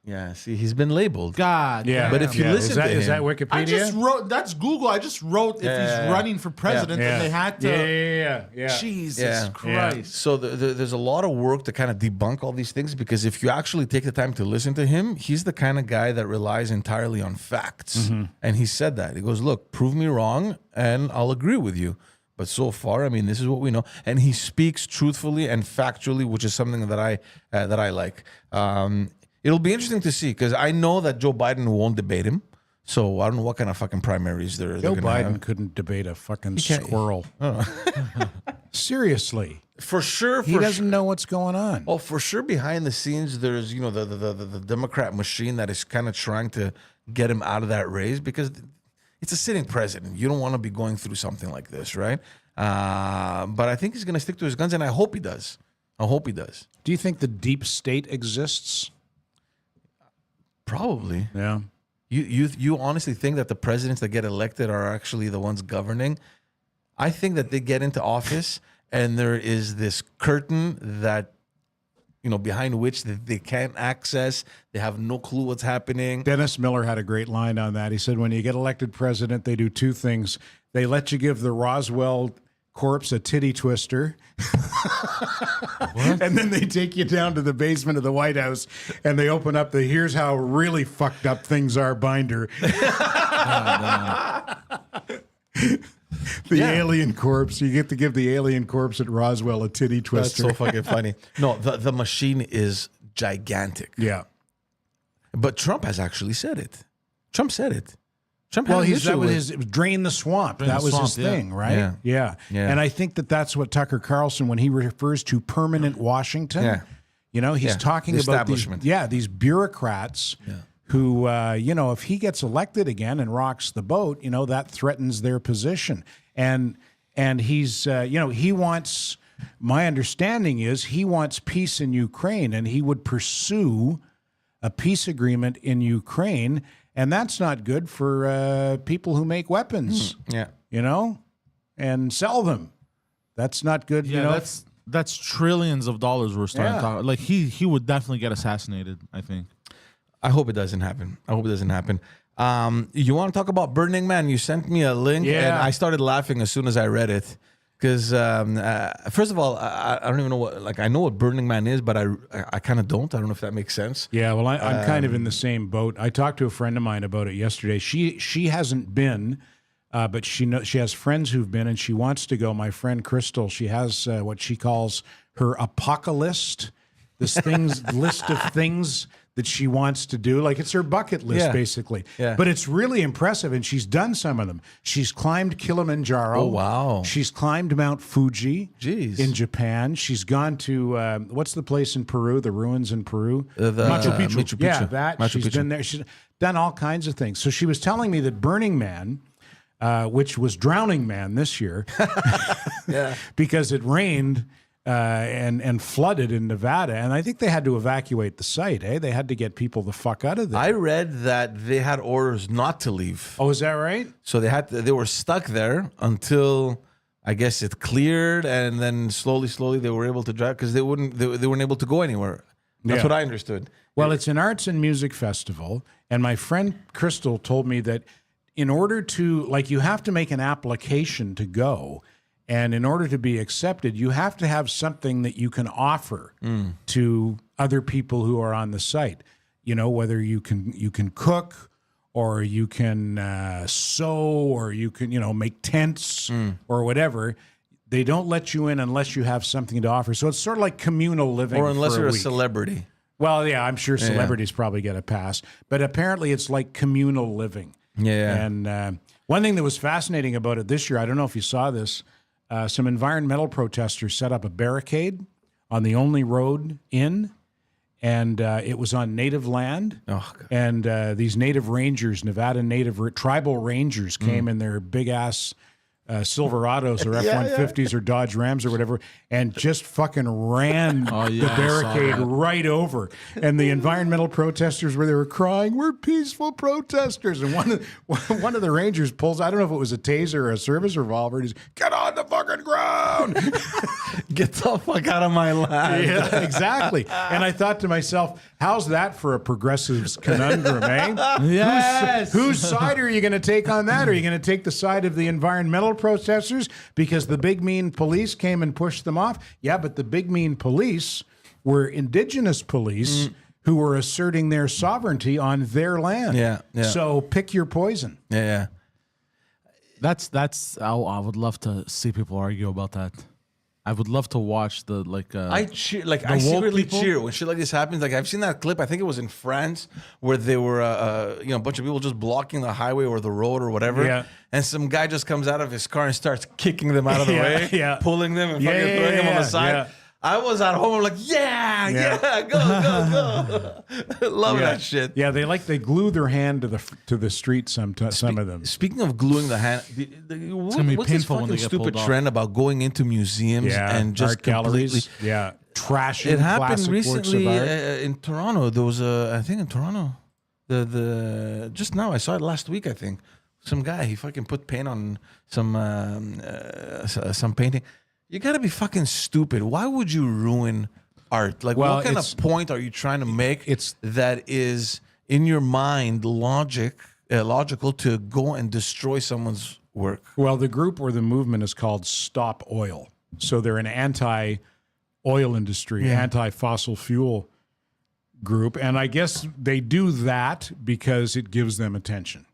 Yeah, see, he's been labeled. God, Yeah. But if you listen to him, is that Wikipedia? I just wrote. That's Google. I just wrote if he's running for president, and they had to. Yeah. Jesus Christ. So there's a lot of work to kind of debunk all these things, because if you actually take the time to listen to him, he's the kind of guy that relies entirely on facts. And he said that. He goes, look, prove me wrong and I'll agree with you. But so far, I mean, this is what we know. And he speaks truthfully and factually, which is something that I like. It'll be interesting to see, because I know that Joe Biden won't debate him. So I don't know what kind of fucking primaries they're Joe gonna Biden have. couldn't debate a fucking can't- squirrel. Seriously. For sure. He doesn't know what's going on. Oh, for sure. Behind the scenes, there's the Democrat machine that is kind of trying to get him out of that race, because it's a sitting president. You don't want to be going through something like this, right? But I think he's going to stick to his guns, and I hope he does. Do you think the deep state exists? Probably. Yeah. You honestly think that the presidents that get elected are actually the ones governing? I think that they get into office and there is this curtain that, behind which they can't access. They have no clue what's happening. Dennis Miller had a great line on that. He said, when you get elected president, they do two things. They let you give the Roswell corpse a titty twister. And then they take you down to the basement of the White House and they open up the here's how really fucked up things are binder. The alien corpse. You get to give the alien corpse at Roswell a titty That's twister. so fucking funny. No, the machine is gigantic. Yeah. But Trump has actually said it. Trump said it. Trump Well, had an that issue was with- his drain the swamp. Drain That the was his swamp, yeah. thing, right? Yeah. And I think that's what Tucker Carlson, when he refers to permanent Washington, he's talking The about establishment. these bureaucrats who, if he gets elected again and rocks the boat, that threatens their position. And he's, he wants. My understanding is he wants peace in Ukraine, and he would pursue a peace agreement in Ukraine. And that's not good for people who make weapons, and sell them. That's not good. Yeah, that's trillions of dollars we're starting to talk. Like he would definitely get assassinated, I think. I hope it doesn't happen. You want to talk about Burning Man? You sent me a link, and I started laughing as soon as I read it, Because first of all, I don't even know what, like, I know what Burning Man is, but I kind of don't. I don't know if that makes sense. Yeah, well, I'm kind of in the same boat. I talked to a friend of mine about it yesterday. She hasn't been, but she has friends who've been, and she wants to go. My friend Crystal, she has what she calls her apocalypse, this list of things that she wants to do. Like, it's her bucket list, basically. Yeah. But it's really impressive, and she's done some of them. She's climbed Kilimanjaro. Oh, wow. She's climbed Mount Fuji. Jeez. In Japan. She's gone to, what's the place in Peru, the ruins in Peru? Machu Picchu. Yeah, that. Machu She's Picchu. been there. She's done all kinds of things. So she was telling me that Burning Man, which was Drowning Man this year, because it rained and flooded in Nevada, and I think they had to evacuate the site. They had to get people the fuck out of there. I read that they had orders not to leave. Oh, is that right? So they were stuck there until, I guess, it cleared, and then slowly they were able to drive because they weren't able to go anywhere. That's what I understood. Well, it's an arts and music festival, and my friend Crystal told me that in order to, like, you have to make an application to go, and in order to be accepted, you have to have something that you can offer to other people who are on the site. You know, whether you can cook, or you can sew, or you can, make tents or whatever. They don't let you in unless you have something to offer. So it's sort of like communal living. Or unless for you're a week. celebrity. Well, yeah, I'm sure celebrities probably get a pass, but apparently it's like communal living. Yeah. And one thing that was fascinating about it this year, I don't know if you saw this, some environmental protesters set up a barricade on the only road in, and it was on native land. Oh, God. And these native rangers, Nevada native tribal rangers, came in their big ass Silverados or F-150s or Dodge Rams or whatever, and just fucking ran the barricade right over. And the environmental protesters they were crying, "We're peaceful protesters." And one of the rangers pulls, I don't know if it was a taser or a service revolver, and he's, "Get on the fucking ground." Get the fuck out of my land. Yeah, exactly. And I thought to myself, how's that for a progressive's conundrum, eh? Yes. Whose side are you going to take on that? Are you going to take the side of the environmental protesters because the big mean police came and pushed them off? Yeah, but the big mean police were indigenous police who were asserting their sovereignty on their land. Yeah. So pick your poison. Yeah. That's. I would love to see people argue about that. I would love to watch the I cheer, like, I woke secretly people? cheer when shit like this happens. Like, I've seen that clip. I think it was in France where they were, a bunch of people just blocking the highway or the road or whatever. Yeah. And some guy just comes out of his car and starts kicking them out of the way, pulling them and fucking throwing them on the side. Yeah. I was at home. I'm like, go. Love that shit. Yeah, they glue their hand to the street. Some of them. Speaking of gluing the hand, what's gonna be this painful when fucking they get stupid pulled off. trend about going into museums and just art galleries. completely? Yeah, trashing It happened classic recently works of art. in Toronto. There was I think in Toronto, the just now I saw it last week. I think some guy he fucking put paint on some painting. You gotta be fucking stupid. Why would you ruin art? Like, Well, what kind of point are you trying to make? That is in your mind logical to go and destroy someone's work. Well, the group or the movement is called Stop Oil. So they're an anti-oil industry, anti-fossil fuel group. And I guess they do that because it gives them attention.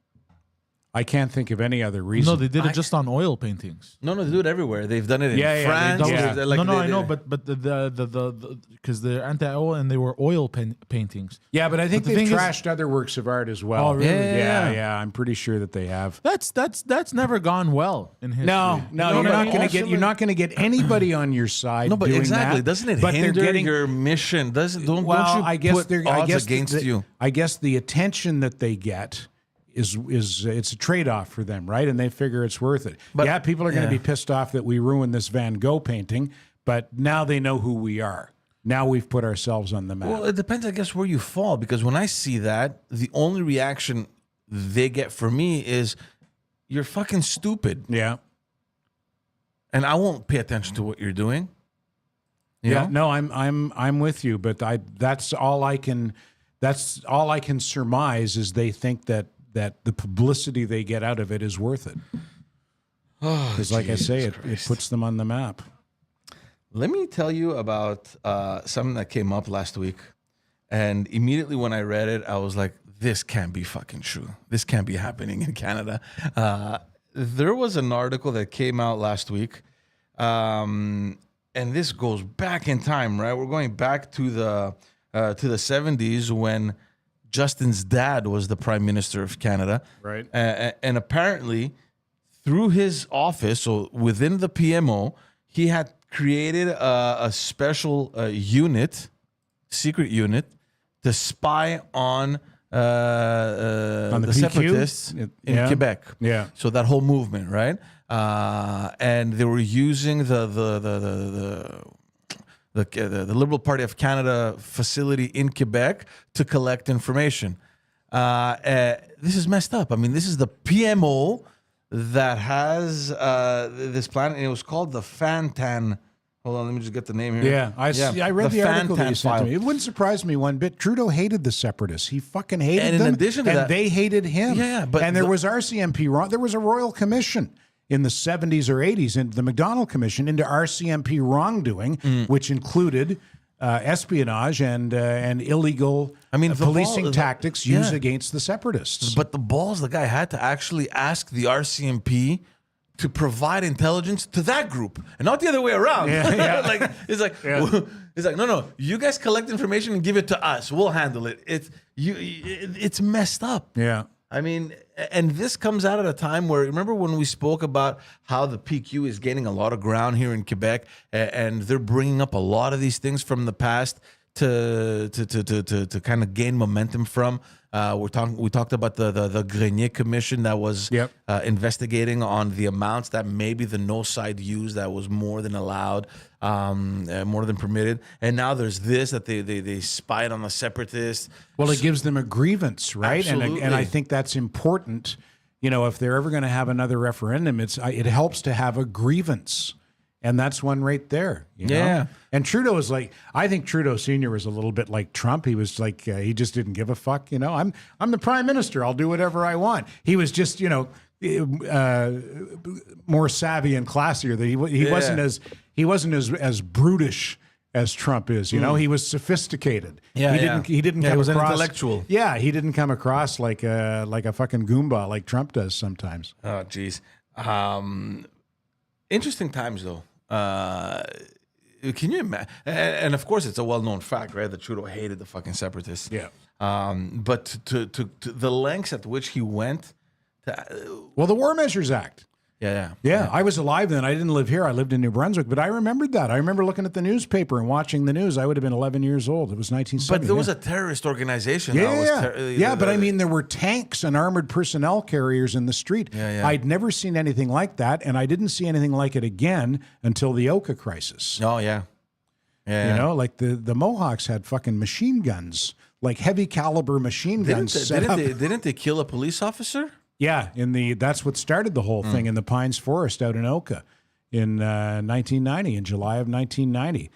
I can't think of any other reason. No, they did it just on oil paintings. No, they do it everywhere. They've done it in France. yeah. I know, but the because they're anti-oil and they were oil paintings. Yeah, but I think But the they've thing is- trashed other works of art as well. Oh, really? Yeah. I'm pretty sure that they have. That's never gone well in history. No, you're not going to get anybody on your side. No, but doing exactly. that. Don't it But hinder they're getting your mission? Don't you I guess put they're odds against you? I guess the attention that they get is it's a trade-off for them, right? And they figure it's worth it. But- People are going to be pissed off that we ruined this Van Gogh painting, but now they know who we are. Now we've put ourselves on the map. Well, it depends, I guess, where you fall. Because when I see that, the only reaction they get from me is, "You're fucking stupid," yeah. and I won't pay attention to what you're doing. You know? No, I'm with you, but that's all I can surmise is they think that the publicity they get out of it is worth it. Because, like I say, it Christ. puts them on the map. Let me tell you about something that came up last week. And immediately when I read it, I was like, this can't be fucking true. This can't be happening in Canada. There was an article that came out last week. And this goes back in time, right? We're going back to the 70s when Justin's dad was the Prime Minister of Canada. Right. And apparently, through his office, so within the PMO, he had created a special secret unit, to spy on the PQ? separatists in Quebec. Yeah. So that whole movement, right? And they were using the Liberal Party of Canada facility in Quebec to collect information. This is messed up. I mean, this is the PMO that has this plan, and it was called the Fantan. Hold on, let me just get the name here. Yeah, I read the article that you sent to me. It wouldn't surprise me one bit. Trudeau hated the separatists. He fucking hated them. And in addition to that, they hated him. Yeah, but and there was RCMP wrong. There was a royal commission in the 70s or 80s, into the McDonald Commission, into RCMP wrongdoing, which included espionage and illegal policing tactics used against the separatists. But the balls the guy had to actually ask the RCMP to provide intelligence to that group, and not the other way around. It's like, no, you guys collect information and give it to us. We'll handle it. It's messed up. Yeah. I mean, and this comes out at a time where, remember when we spoke about how the PQ is gaining a lot of ground here in Quebec, and they're bringing up a lot of these things from the past to kind of gain momentum from. We talked about the Grenier Commission that was investigating on the amounts that maybe the no side used that was more than allowed, more than permitted, and now there's this that they spied on the separatists. Well, it gives them a grievance, right? Absolutely. And I think that's important. You know, if they're ever going to have another referendum, it helps to have a grievance. And that's one right there. You know? Yeah. And Trudeau is like, I think Trudeau Sr. was a little bit like Trump. He was like, he just didn't give a fuck. You know, I'm the prime minister. I'll do whatever I want. He was just, more savvy and classier. That he wasn't as brutish as Trump is. You know, he was sophisticated. Yeah, he didn't come he was across, an intellectual. Yeah, he didn't come across like a fucking Goomba like Trump does sometimes. Oh, geez. Interesting times, though. Can you imagine? And of course, it's a well-known fact, right? That Trudeau hated the fucking separatists. Yeah. But to the lengths at which he went. Well, the War Measures Act. Yeah. I was alive then. I didn't live here. I lived in New Brunswick, but I remembered that. I remember looking at the newspaper and watching the news. I would have been 11 years old. It was 1970. But there was a terrorist organization. But I mean, there were tanks and armored personnel carriers in the street. I'd never seen anything like that, and I didn't see anything like it again until the Oka crisis. Oh, yeah. You know, like the Mohawks had fucking machine guns, like heavy caliber machine guns. Didn't they kill a police officer? Yeah, that's what started the whole thing in the Pines Forest out in Oka in 1990, in July of 1990.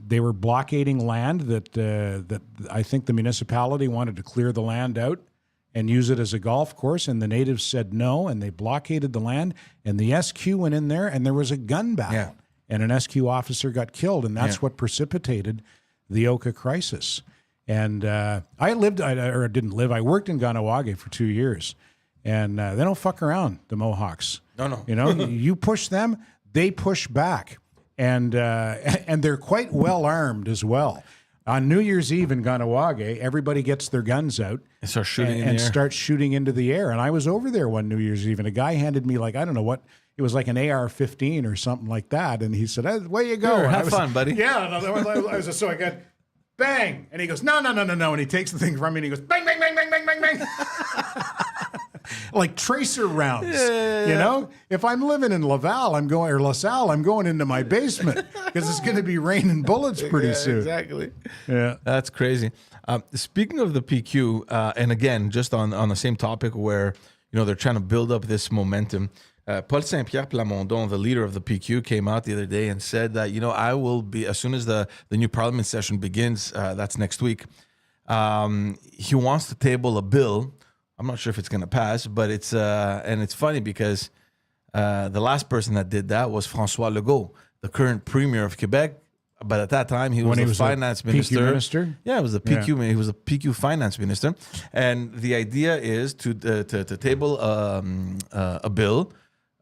They were blockading land that I think the municipality wanted to clear the land out and use it as a golf course, and the natives said no, and they blockaded the land, and the SQ went in there, and there was a gun battle, and an SQ officer got killed, and that's what precipitated the Oka crisis. And I worked in Ganawage for 2 years. And they don't fuck around, the Mohawks. No. You know, you push them, they push back. And they're quite well armed as well. On New Year's Eve in Ganawage, everybody gets their guns out and start shooting and starts shooting into the air. And I was over there one New Year's Eve, and a guy handed me, like, I don't know what, it was like an AR-15 or something like that. And he said, "Way you go. Sure, have fun, buddy." Yeah. So I got, bang. And he goes, no. And he takes the thing from me and he goes, bang, bang, bang, bang, bang, bang, bang. Like tracer rounds, you know. If I'm living in LaSalle, I'm going into my basement because it's going to be raining bullets pretty soon. Exactly. Yeah, that's crazy. Speaking of the PQ, and again, just on the same topic where they're trying to build up this momentum. Paul Saint-Pierre Plamondon, the leader of the PQ, came out the other day and said that I will be, as soon as the new Parliament session begins. That's next week. He wants to table a bill. I'm not sure if it's going to pass, but it's funny because The last person that did that was François Legault, the current premier of Quebec. But at that time, he was the finance minister. PQ minister? Yeah, it was the PQ. He was the PQ finance minister. And the idea is to table a bill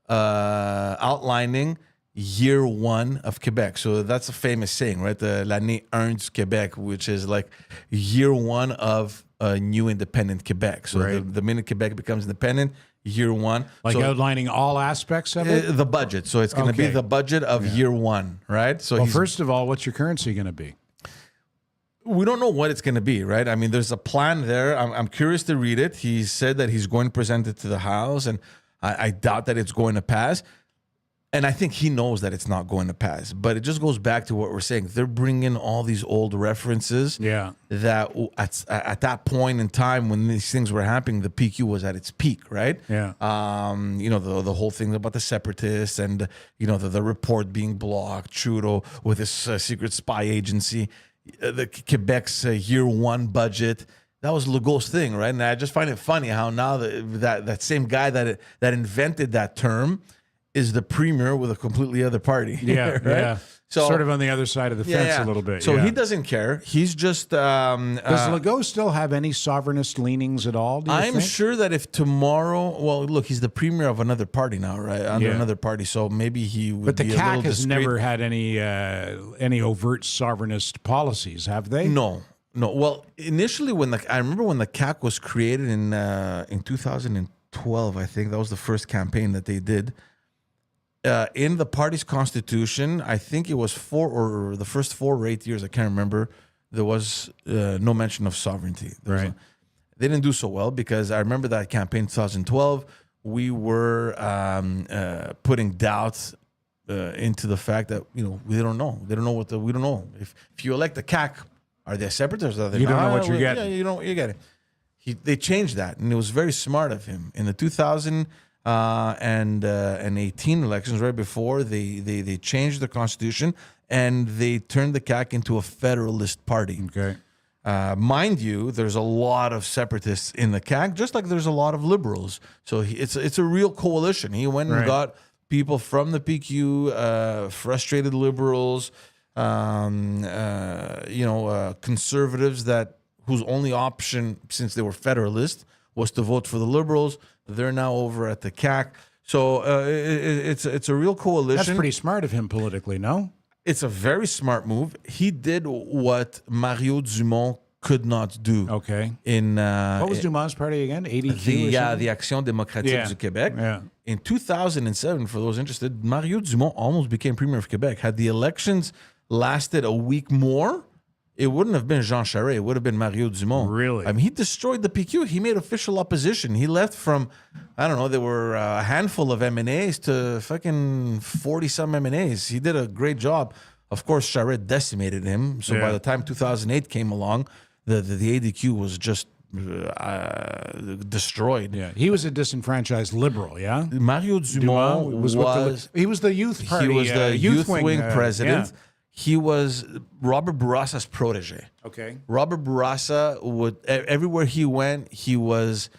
outlining year one of Quebec. So that's a famous saying, right? L'année 1 du Québec, which is like year one of a new independent Quebec. So Right. the minute Quebec becomes independent, year one. Like so, outlining all aspects of it? the budget. So it's going to be Okay. the budget of year one, right? So Well, he's first of all, what's your currency going to be? we don't know what it's going to be, right? I mean, there's a plan there. I'm curious to read it. He said that he's going to present it to the House, and I doubt that it's going to pass. And I think he knows that it's not going to pass. But it just goes back to what we're saying. They're bringing all these old references Yeah. that at that point in time when these things were happening, the PQ was at its peak, right? Yeah. The whole thing about the separatists and, the report being blocked, Trudeau with his secret spy agency, the Quebec's year one budget. That was Legault's thing, right? And I just find it funny how now that same guy that invented that term is the premier with a completely other party. Yeah. right? Yeah. So sort of on the other side of the fence a little bit. So yeah. he doesn't care. He's just. Does Legault still have any sovereignist leanings at all? Do you I'm think? sure that if tomorrow, well, look, he's the premier of another party now, right? Under Yeah. another party, so maybe he would. But the be a CAC little has discreet. never had any overt sovereignist policies, have they? No. Well, initially, I remember when the CAC was created in 2012, I think that was the first campaign that they did. In the party's constitution, I think it was the first 4 or 8 years, I can't remember, there was no mention of sovereignty. Right. They didn't do so well because I remember that campaign 2012, we were putting doubts into the fact that, we don't know. They don't know we don't know. If you elect the CAC, are they separatists? Are they You don't not? know what you're Yeah, getting. you get it. They changed that, and it was very smart of him. In the 2018 elections, right before, they changed the constitution and they turned the CAC into a federalist party. Okay. Mind you, there's a lot of separatists in the CAC, just like there's a lot of liberals. So it's a real coalition. He went and Right. got people from the PQ, frustrated liberals, conservatives whose only option, since they were federalist, was to vote for the liberals. They're now over at the CAC. So it's a real coalition. That's pretty smart of him politically, no? It's a very smart move. He did what Mario Dumont could not do. Okay. What What was Dumont's party again? ADQ? the Action Démocratique du Québec. Yeah. In 2007, for those interested, Mario Dumont almost became premier of Quebec. Had the elections lasted a week more, it wouldn't have been Jean Charest. It would have been Mario Dumont. Really? I mean, he destroyed the PQ. He made official opposition. He left from, I don't know, there were a handful of MNAs to fucking 40-some MNAs. He did a great job. Of course, Charest decimated him. So by Yeah. the time 2008 came along, the ADQ was just destroyed. Yeah. He was a disenfranchised liberal, yeah? Mario Dumont he was the youth party. he was the youth wing president. yeah. He was Robert Bourassa's protege. Okay. Robert Bourassa would everywhere he went, he was,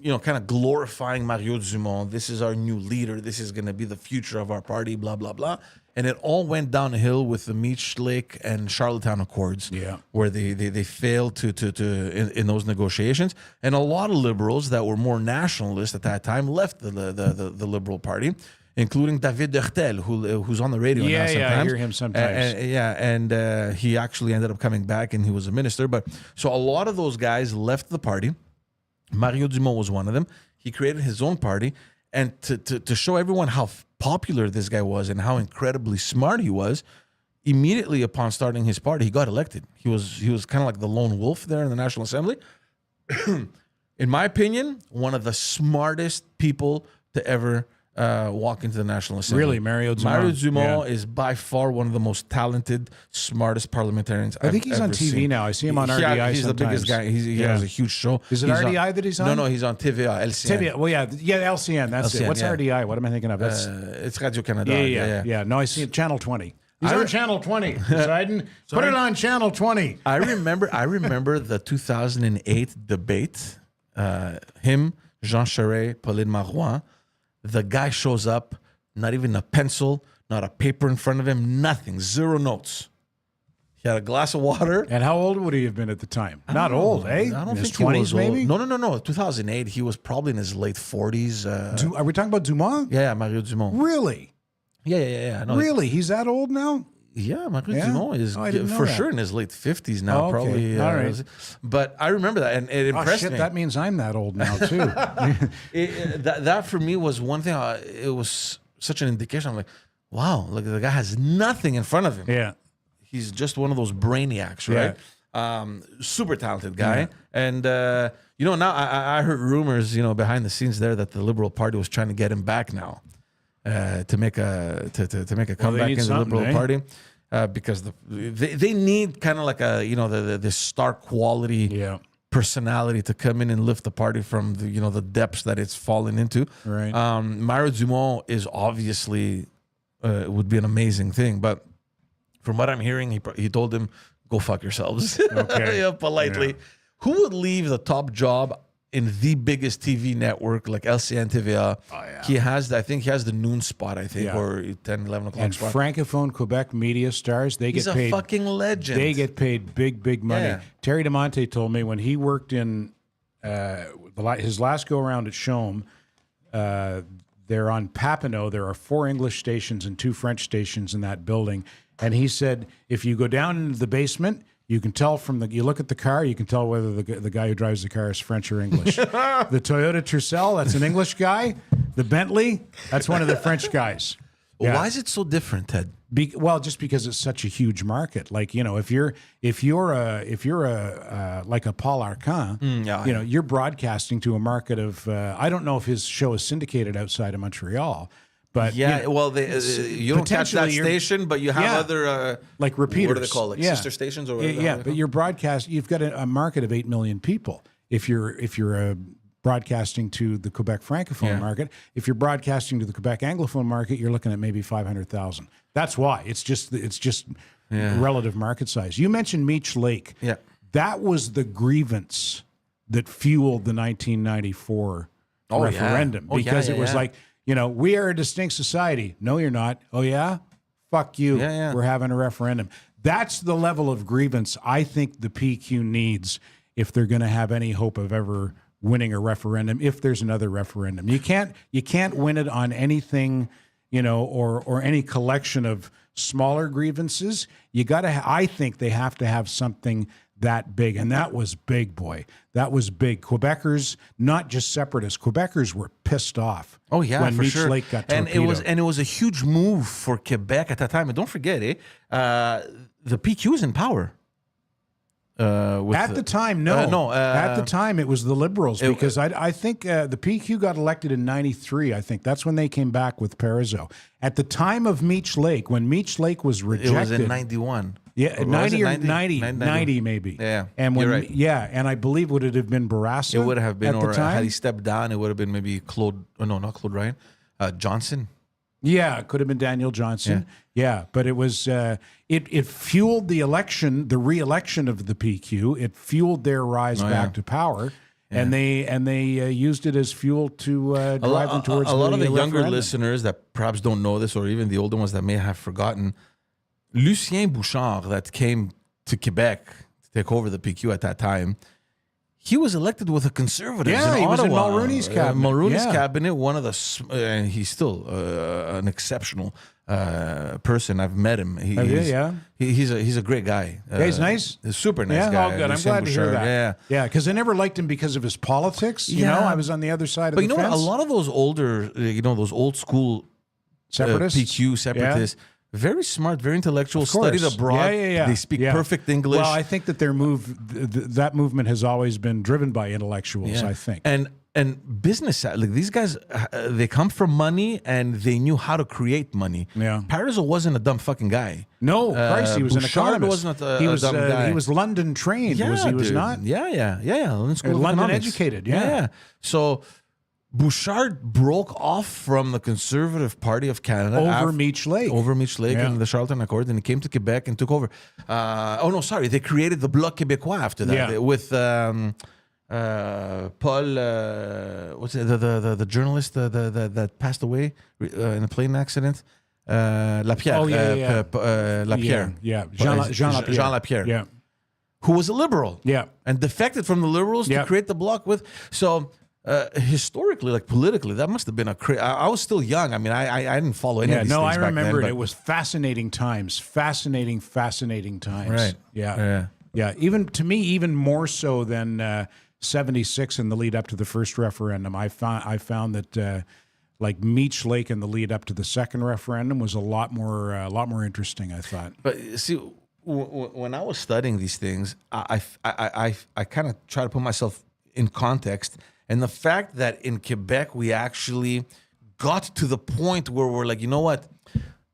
kind of glorifying Mario Dumont. This is our new leader. This is going to be the future of our party. Blah blah blah. And it all went downhill with the Meech Lake and Charlottetown Accords. Yeah. Where they failed to in those negotiations, and a lot of liberals that were more nationalist at that time left the Liberal Party, including David Dertel, who's on the radio now sometimes. Yeah, I hear him sometimes. And he actually ended up coming back and he was a minister. But so a lot of those guys left the party. Mario Dumont was one of them. He created his own party. And to show everyone how popular this guy was and how incredibly smart he was, immediately upon starting his party, he got elected. He was kind of like the lone wolf there in the National Assembly. In my opinion, one of the smartest people to ever walk into the National Assembly. Really, Mario Dumont? Mario Dumont is by far one of the most talented, smartest parliamentarians I think he's on TV seen. now. I see him on RDI He's sometimes. the biggest guy. He has a huge show. Is it He's RDI that he's on? No, he's on TVA, LCN. TV, well, yeah, LCN. That's LCN, it. What's yeah. RDI? What am I thinking of? That's It's Radio Canada. yeah. No, I see it. Channel 20. He's on Channel 20. Poseidon. Put it on Channel 20. I remember the 2008 debate. Him, Jean Charest, Pauline Marois. The guy shows up, not even a pencil, not a paper in front of him, nothing, 0 notes. He had a glass of water. And how old would he have been at the time? Not old, eh? I don't in his think he was 20s, maybe? old. No. 2008, he was probably in his late 40s. Are we talking about Dumas? Yeah, Mario Dumont. Really? Yeah. No, Really? He's that old now? Yeah, Mario Yeah? Dumont is I didn't know for that. sure in his late 50s now, Oh, okay. probably. All right. But I remember that, and it Oh, impressed shit, me. that means I'm that old now, too. That for me was one thing. It was such an indication. I'm like, wow, look, the guy has nothing in front of him. Yeah. He's just one of those brainiacs, right? Super talented guy. Yeah. And, now I heard rumors, behind the scenes there that the Liberal Party was trying to get him back now to make a comeback need in the something, Liberal Party. Because they need kind of like the star quality Yeah. personality to come in and lift the party from the depths that it's fallen into. Right. Mario Dumont is obviously would be an amazing thing, but from what I'm hearing, he told him, "Go fuck yourselves." Okay. Politely. Yeah. Who would leave the top job in the biggest TV network like LCN TVA? Oh, yeah. I think he has the noon spot, Yeah. or 10, 11 o'clock And spot. Francophone Quebec media stars, they He's get a paid. fucking legend. They get paid big money. Yeah. Terry DeMonte told me when he worked in his last go around at Chaume, they're on Papineau. There are 4 English stations and 2 French stations in that building. And he said, if you go down into the basement, you can tell you look at the car, you can tell whether the guy who drives the car is French or English. The Toyota Tercel, that's an English guy. The Bentley, that's one of the French guys. Yeah. Why is it so different, Ted? Well, just because it's such a huge market. Like, if you're like a Paul Arcand, you're broadcasting to a market of. I don't know if his show is syndicated outside of Montreal, but You don't catch that potentially station, but you have other like repeaters. What do they call it? Yeah. Sister stations or whatever. Yeah, but your broadcast, you've got a market of 8 million people. If you're broadcasting to the Quebec Francophone market, if you're broadcasting to the Quebec Anglophone market, you're looking at maybe 500,000. That's why it's just relative market size. You mentioned Meech Lake. Yeah. That was the grievance that fueled the 1994 referendum because it was like, we are a distinct society. No, you're not. Oh, yeah? Fuck you. Yeah. We're having a referendum. That's the level of grievance I think the PQ needs if they're going to have any hope of ever winning a referendum, if there's another referendum. You can't win it on anything, or any collection of smaller grievances. I think they have to have something that big. And that was big, boy. That was big. Quebecers, not just separatists, Quebecers were pissed off. Oh yeah, when for Meech sure. Lake got and torpedoed. it was a huge move for Quebec at that time. And don't forget, the PQ is in power. At the time, no. At the time, it was the Liberals because I think the PQ got elected in '93. I think that's when they came back with Parizeau. At the time of Meech Lake, when Meech Lake was rejected, it was in '91. Yeah, Or 90 was or it 90 maybe. Yeah, and when you're right. and I believe would it have been Bourassa? It would have been, at the or time? had he stepped down, it would have been maybe Claude. Oh, no, not Claude Ryan. Johnson. Yeah, it could have been Daniel Johnson. Yeah, but it was it fueled the election, the re-election of the PQ. It fueled their rise back to power, and they used it as fuel to drive them towards a lot of the younger referendum. listeners that perhaps don't know this, or even the older ones that may have forgotten, Lucien Bouchard, that came to Quebec to take over the PQ at that time, he was elected with the Conservatives. Yeah, in he was in Ottawa. Mulrooney's cabinet. Mulrooney's Yeah. cabinet, one of the, and he's still an exceptional person. I've met him. He's a great guy. He's nice. He's a super nice guy. Yeah, oh, good. I'm Lucien glad to hear Bouchard. that. Yeah. Because I never liked him because of his politics. You know, I was on the other side of But the you know fence. what? A lot of those older, those old school Separatists? PQ separatists, very smart, very intellectual, Of course. studied abroad. Yeah. They speak perfect English. Well, I think that their that movement has always been driven by intellectuals, I think. And business, like these guys, they come from money and they knew how to create money. Yeah. Parizeau wasn't a dumb fucking guy. No, Christ, he was an Bouchard economist. wasn't a he was dumb guy. He was London trained, was he? Was dude. not? Yeah. London School of London Economics. educated, yeah. So Bouchard broke off from the Conservative Party of Canada Over Meech Lake. and the Charlton Accord, and he came to Quebec and took over. They created the Bloc Québécois after that with Paul, what's it, the journalist that passed away in a plane accident? Lapierre. Oh, yeah. Lapierre. Yeah. Jean Lapierre. Jean Lapierre. Yeah. Who was a liberal. Yeah. And defected from the liberals to create the bloc with. So historically, like politically, that must have been I was still young. I mean, I didn't follow any of these things I back remember then, it. It was fascinating times. Fascinating times. Right. Yeah. Even to me, even more so than 76 in the lead up to the first referendum. I found that like Meech Lake in the lead up to the second referendum was a lot more interesting, I thought. But see, when I was studying these things, I kind of try to put myself in context, and the fact that in Quebec we actually got to the point where we're like, you know what,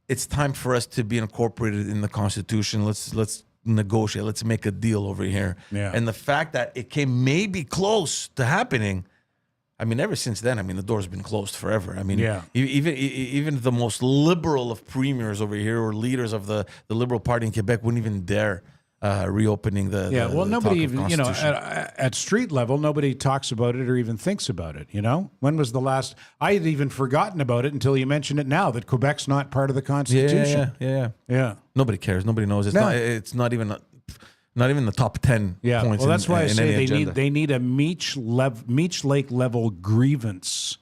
it's time for us to be incorporated in the Constitution. Let's negotiate. Let's make a deal over here. Yeah. And the fact that it came maybe close to happening. I mean, ever since then, I mean, the door's been closed forever. I mean, even the most liberal of premiers over here or leaders of the Liberal Party in Quebec wouldn't even dare reopening the nobody talk even, of at street level, nobody talks about it or even thinks about it, When was the last, I had even forgotten about it until you mentioned it now, that Quebec's not part of the Constitution. Yeah. Nobody cares. Nobody knows. It's not even the top 10 points. Well, that's why I say they need a Meech Lake level grievance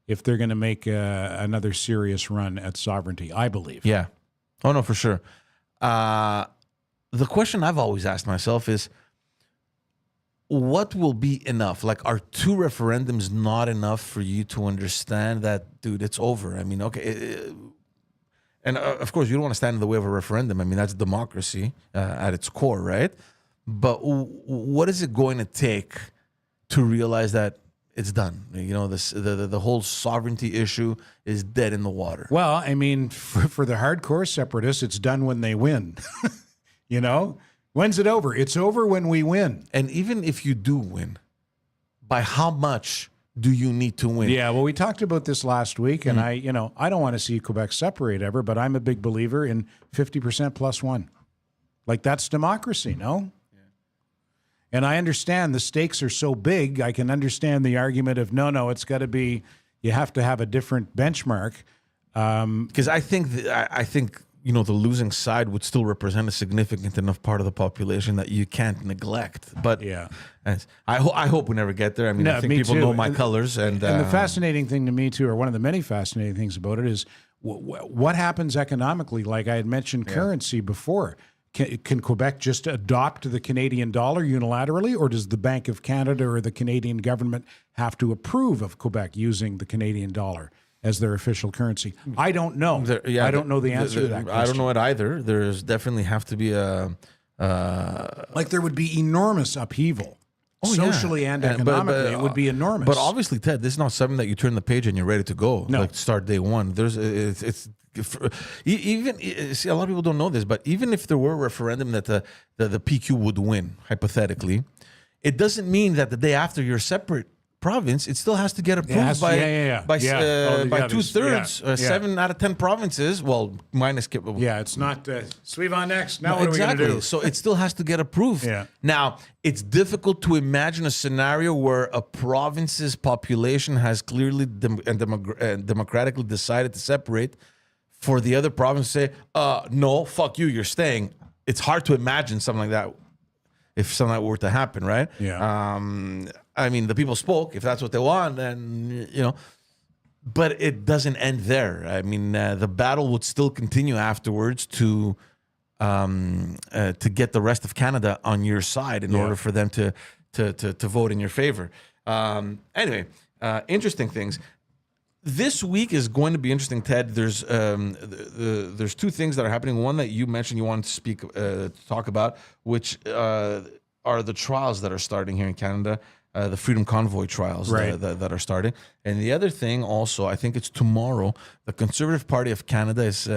if they're going to make another serious run at sovereignty, I believe. Yeah. Oh, no, for sure. The question I've always asked myself is, what will be enough? Like, are 2 referendums not enough for you to understand that, dude, it's over? I mean, okay. And of course, you don't want to stand in the way of a referendum. I mean, that's democracy at its core, right? But what is it going to take to realize that it's done? The whole sovereignty issue is dead in the water. Well, I mean, for the hardcore separatists, it's done when they win. When's it over? It's over when we win. And even if you do win, by how much do you need to win? Yeah, well, we talked about this last week, and I don't want to see Quebec separate ever, but I'm a big believer in 50% plus one. Like, that's democracy, no? Yeah. And I understand the stakes are so big. I can understand the argument of, no, it's got to be, you have to have a different benchmark. Because I think the losing side would still represent a significant enough part of the population that you can't neglect. But I hope we never get there. I mean, I think people know my colors. And the fascinating thing to me, too, or one of the many fascinating things about it is what happens economically. Like I had mentioned currency before. Can Quebec just adopt the Canadian dollar unilaterally, or does the Bank of Canada or the Canadian government have to approve of Quebec using the Canadian dollar as their official currency? I don't know. I don't know the answer to that question. I don't know it either. There's definitely have to be a... like there would be enormous upheaval. Socially and economically, it would be enormous. But obviously, Ted, this is not something that you turn the page and you're ready to go. No. Like start day one. See, a lot of people don't know this, but even if there were a referendum that the PQ would win, hypothetically, it doesn't mean that the day after you're separate province, it still has to get approved by 2/3. 7 out of 10 provinces. Well, minus. Yeah, it's not. Suivant next. Now what are we going to do? So it still has to get approved. Yeah. Now it's difficult to imagine a scenario where a province's population has clearly democratically decided to separate, for the other province to say, "No, fuck you, you're staying." It's hard to imagine something like that. If something like that were to happen, right? Yeah. I mean, the people spoke. If that's what they want, then, but it doesn't end there. I mean, the battle would still continue afterwards to get the rest of Canada on your side in order for them to vote in your favor. Anyway, interesting things. This week is going to be interesting, Ted. There's 2 things that are happening. One that you mentioned you wanted to talk about, which are the trials that are starting here in Canada, the Freedom Convoy trials that are starting. And the other thing also, I think it's tomorrow, the Conservative Party of Canada is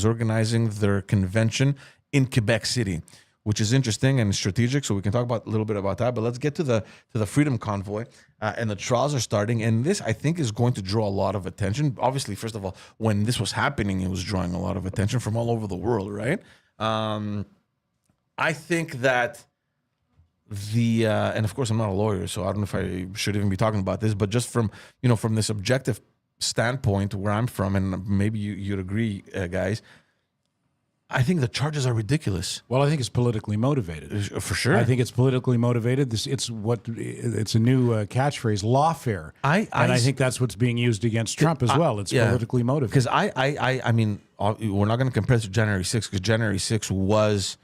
organizing their convention in Quebec City, which is interesting and strategic. So we can talk a little bit about that. But let's get to the Freedom Convoy. And the trials are starting. And this, I think, is going to draw a lot of attention. Obviously, first of all, when this was happening, it was drawing a lot of attention from all over the world, right? I think that and of course I'm not a lawyer, so I don't know if I should even be talking about this, but just from from this objective standpoint where I'm from, and maybe you'd agree, guys, I think the charges are ridiculous. Well, I think it's politically motivated. For sure. I think it's politically motivated. It's a new catchphrase, lawfare. I think that's what's being used against Trump as well. It's politically motivated. Because I mean, we're not going to compare it to January 6th, because January 6th was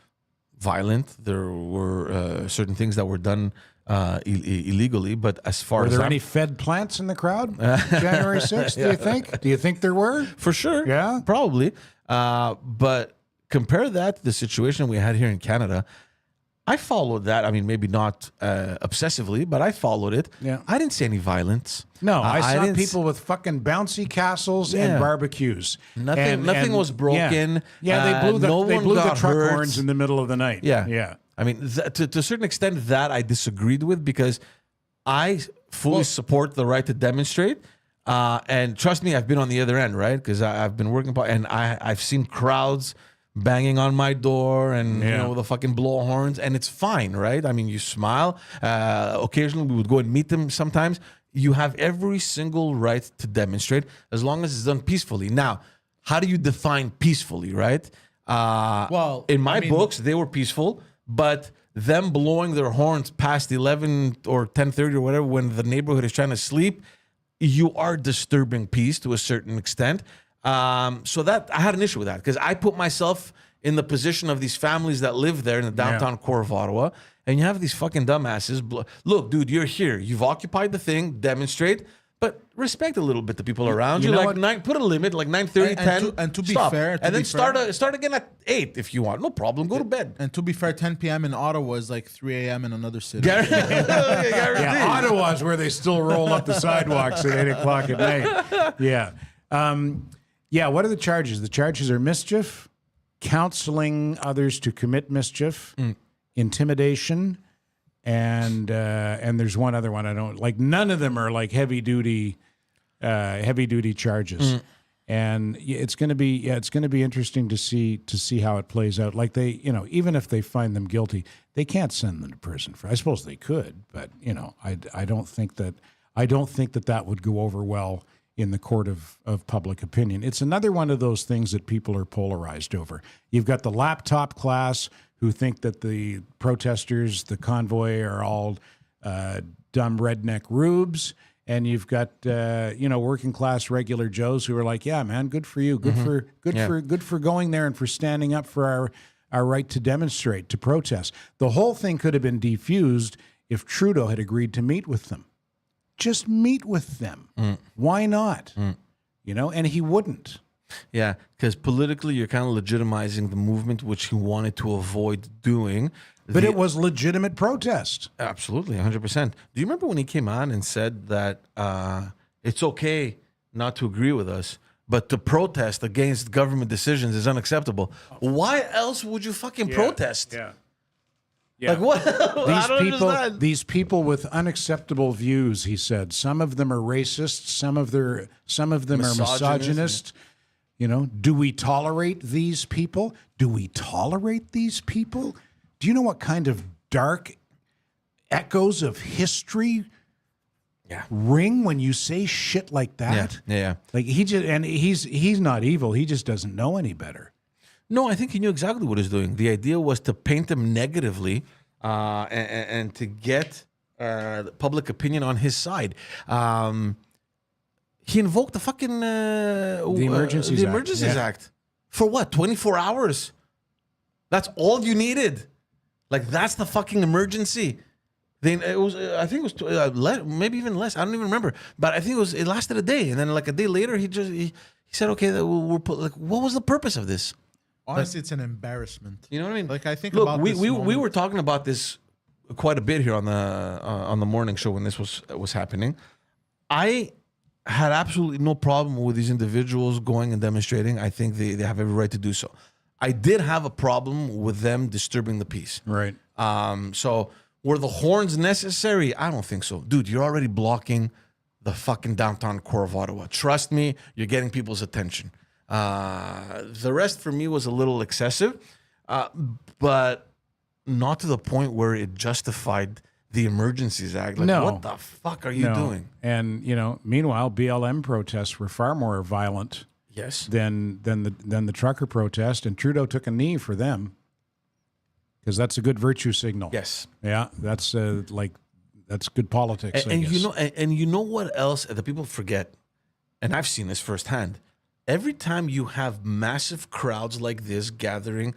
violent. There were certain things that were done illegally, but as far as were there any Fed plants in the crowd January 6th? Do you think? Do you think there were? For sure. Yeah, probably. But compare that to the situation we had here in Canada. I followed that. I mean, maybe not obsessively, but I followed it. Yeah. I didn't see any violence. No, I saw people with fucking bouncy castles and barbecues. Nothing was broken. Yeah, they blew the truck hurt. horns in the middle of the night. Yeah. I mean, to a certain extent, that I disagreed with, because I fully support the right to demonstrate. And trust me, I've been on the other end, right? Because I've been working, and I've seen crowds banging on my door and with the fucking blow horns, and it's fine, right? I mean, you smile. Occasionally, we would go and meet them. Sometimes you have every single right to demonstrate as long as it's done peacefully. Now, how do you define peacefully, right? Well, in my books, they were peaceful, but them blowing their horns past 11 or 10:30 or whatever when the neighborhood is trying to sleep, you are disturbing peace to a certain extent. So that I had an issue with that, because I put myself in the position of these families that live there in the downtown core of Ottawa, and you have these fucking dumbasses. Look, dude, you're here. You've occupied the thing. Demonstrate. But respect a little bit the people around you. Like put a limit, like 9:30, 10. And to be stop. fair, and then start again at 8 if you want. No problem. Go to bed. And to be fair, 10 p.m. in Ottawa is like 3 a.m. in another city. Yeah, Ottawa's where they still roll up the sidewalks at 8 o'clock at night. Yeah. What are the charges? The charges are mischief, counseling others to commit mischief, intimidation, and there's one other one I don't like. None of them are like heavy duty charges, and it's going to be interesting to see how it plays out. Like they, even if they find them guilty, they can't send them to prison I suppose they could, but I don't think that would go over well in the court of public opinion. It's another one of those things that people are polarized over. You've got the laptop class who think that the protesters, the convoy, are all dumb redneck rubes, and you've got working class regular Joes who are like, yeah, man, good for you, good for going there and for standing up for our right to demonstrate, to protest. The whole thing could have been defused if Trudeau had agreed to meet with them. Just meet with them. Why not? And he wouldn't. Yeah, because politically you're kind of legitimizing the movement, which he wanted to avoid doing. But it was legitimate protest. Absolutely, 100%. Do you remember when he came on and said that it's okay not to agree with us, but to protest against government decisions is unacceptable? Why else would you fucking protest? Yeah. Like what? These people with unacceptable views, he said. Some of them are racist. Some of them are misogynist. Do we tolerate these people? Do we tolerate these people? Do you know what kind of dark echoes of history ring when you say shit like that? Yeah. Like he's not evil. He just doesn't know any better. No, I think he knew exactly what he was doing. The idea was to paint him negatively and to get public opinion on his side. He invoked the fucking the Emergencies Act. For what? 24 hours? That's all you needed. Like, that's the fucking emergency. Then it was, I think it was maybe even less. I don't even remember. But I think it lasted a day. And then like a day later, he said, okay, we'll put, like, what was the purpose of this? Honestly, it's an embarrassment. You know what I mean? Like, I think about this. We were talking about this quite a bit here on the morning show when this was happening. I had absolutely no problem with these individuals going and demonstrating. I think they have every right to do so. I did have a problem with them disturbing the peace. Right. So were the horns necessary? I don't think so. Dude, you're already blocking the fucking downtown core of Ottawa. Trust me, you're getting people's attention. The rest for me was a little excessive. But not to the point where it justified the Emergencies Act. Like, No. what the fuck are you doing? And meanwhile, BLM protests were far more violent Yes. than the trucker protest, and Trudeau took a knee for them because that's a good virtue signal. Yes. Yeah, that's that's good politics. I And guess. you know, and you know what else that people forget, and I've seen this firsthand. Every time you have massive crowds like this gathering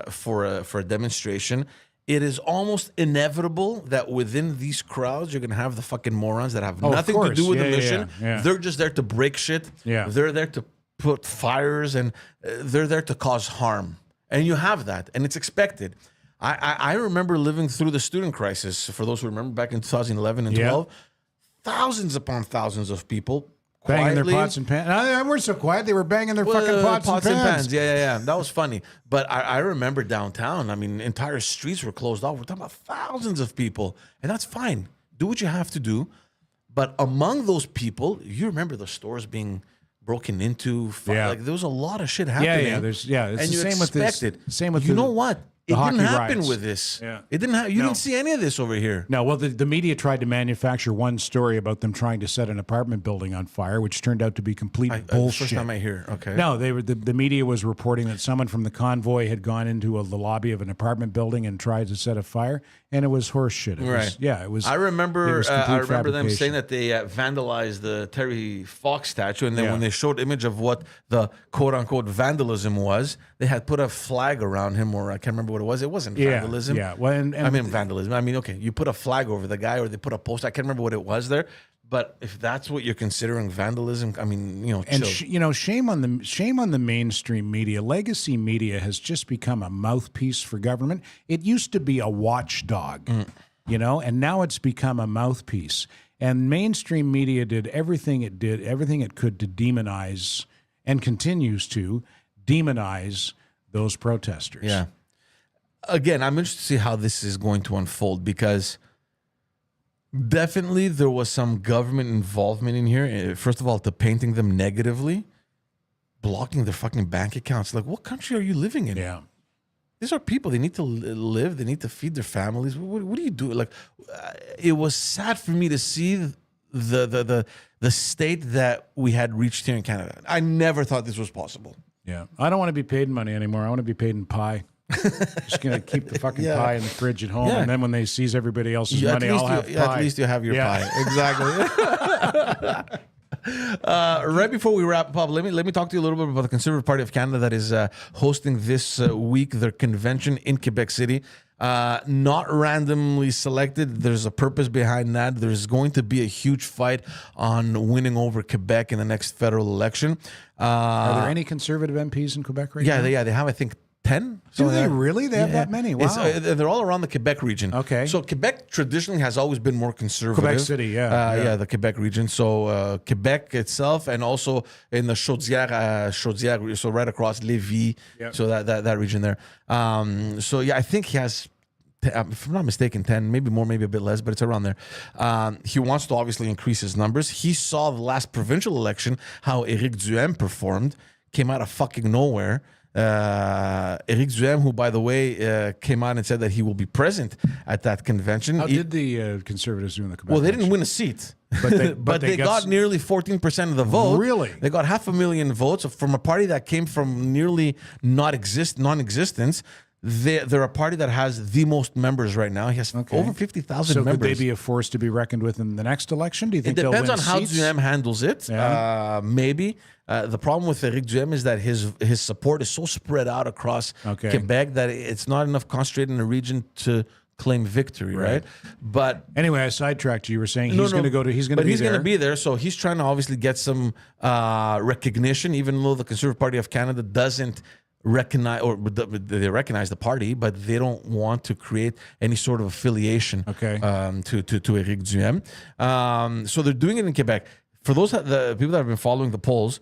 for a demonstration, it is almost inevitable that within these crowds you're gonna have the fucking morons that have nothing to course. do with Yeah, the yeah, mission. yeah. They're just there to break shit. Yeah. They're there to put fires and they're there to cause harm. And you have that, and it's expected. I remember living through the student crisis. For those who remember, back in 2011 and 12, thousands upon thousands of people banging quietly, their pots and pans. No, they weren't so quiet. They were banging their fucking pots and pans. Yeah. That was funny. But I remember downtown, I mean, entire streets were closed off. We're talking about thousands of people, and that's fine. Do what you have to do. But among those people, you remember the stores being broken into. Like there was a lot of shit happening. It's and the you same with this. expected. Same with you know what? It the didn't hockey happen riots. with this. Yeah. It didn't happen. You No. didn't see any of this over here. No, well, the media tried to manufacture one story about them trying to set an apartment building on fire, which turned out to be complete bullshit. First time I hear. Okay. No, the media was reporting that someone from the Convoy had gone into the lobby of an apartment building and tried to set a fire, and it was horse shit. It was, it was. I it remember. was I complete remember them fabrication. saying that they vandalized the Terry Fox statue, and then Yeah. when they showed image of what the quote unquote vandalism was, they had put a flag around him, or I can't remember what it was. It wasn't vandalism. Yeah, well, and I mean vandalism. I mean, okay, you put a flag over the guy, or they put a poster. I can't remember what it was there. But if that's what you're considering vandalism, I mean, and chill. shame on the mainstream media. Legacy media has just become a mouthpiece for government. It used to be a watchdog, and now it's become a mouthpiece. And mainstream media did everything it could to demonize, and continues to demonize, those protesters. Yeah. Again, I'm interested to see how this is going to unfold, because definitely there was some government involvement in here. First of all, to painting them negatively, blocking their fucking bank accounts. Like, what country are you living in? Yeah. These are people. They need to live. They need to feed their families. What do you do? Like, it was sad for me to see the state that we had reached here in Canada. I never thought this was possible. Yeah. I don't want to be paid in money anymore. I want to be paid in pie. Just gonna keep the fucking pie in the fridge at home, and then when they seize everybody else's money, I'll have pie. At least you have your pie. Exactly. Right before we wrap up, let me talk to you a little bit about the Conservative Party of Canada that is hosting this week their convention in Quebec City. Not randomly selected. There's a purpose behind that. There's going to be a huge fight on winning over Quebec in the next federal election. Are there any Conservative MPs in Quebec right now? They have, I think, 10. Do they really? They have that many? Wow. They're all around the Quebec region. Okay. So Quebec traditionally has always been more conservative. Quebec City, the Quebec region. So Quebec itself, and also in the Chaudière, so right across Lévis, so that region there. I think he has, if I'm not mistaken, 10, maybe more, maybe a bit less, but it's around there. He wants to obviously increase his numbers. He saw the last provincial election, how Éric Duhaime performed, came out of fucking nowhere. Éric Duhaime, who, by the way, came out and said that he will be present at that convention. How did the Conservatives do in the Quebec? Well, they didn't win a seat, but they got nearly 14% of the vote. Really? They got 500,000 votes from a party that came from nearly non-existence. They're a party that has the most members right now. He has over 50,000 so members. Could they be a force to be reckoned with in the next election? Do you think It depends they'll on win how seats? Duhaime handles it. Maybe. The problem with Éric Duhaime is that his support is so spread out across Quebec that it's not enough concentrated in a region to claim victory, right? But anyway, I sidetracked you. You were saying he's going to go to. He's going to be there. He's going to be there, so he's trying to obviously get some recognition, even though the Conservative Party of Canada doesn't recognize, or they recognize the party, but they don't want to create any sort of affiliation to Éric Duhaime. So they're doing it in Quebec. For those the people that have been following the polls,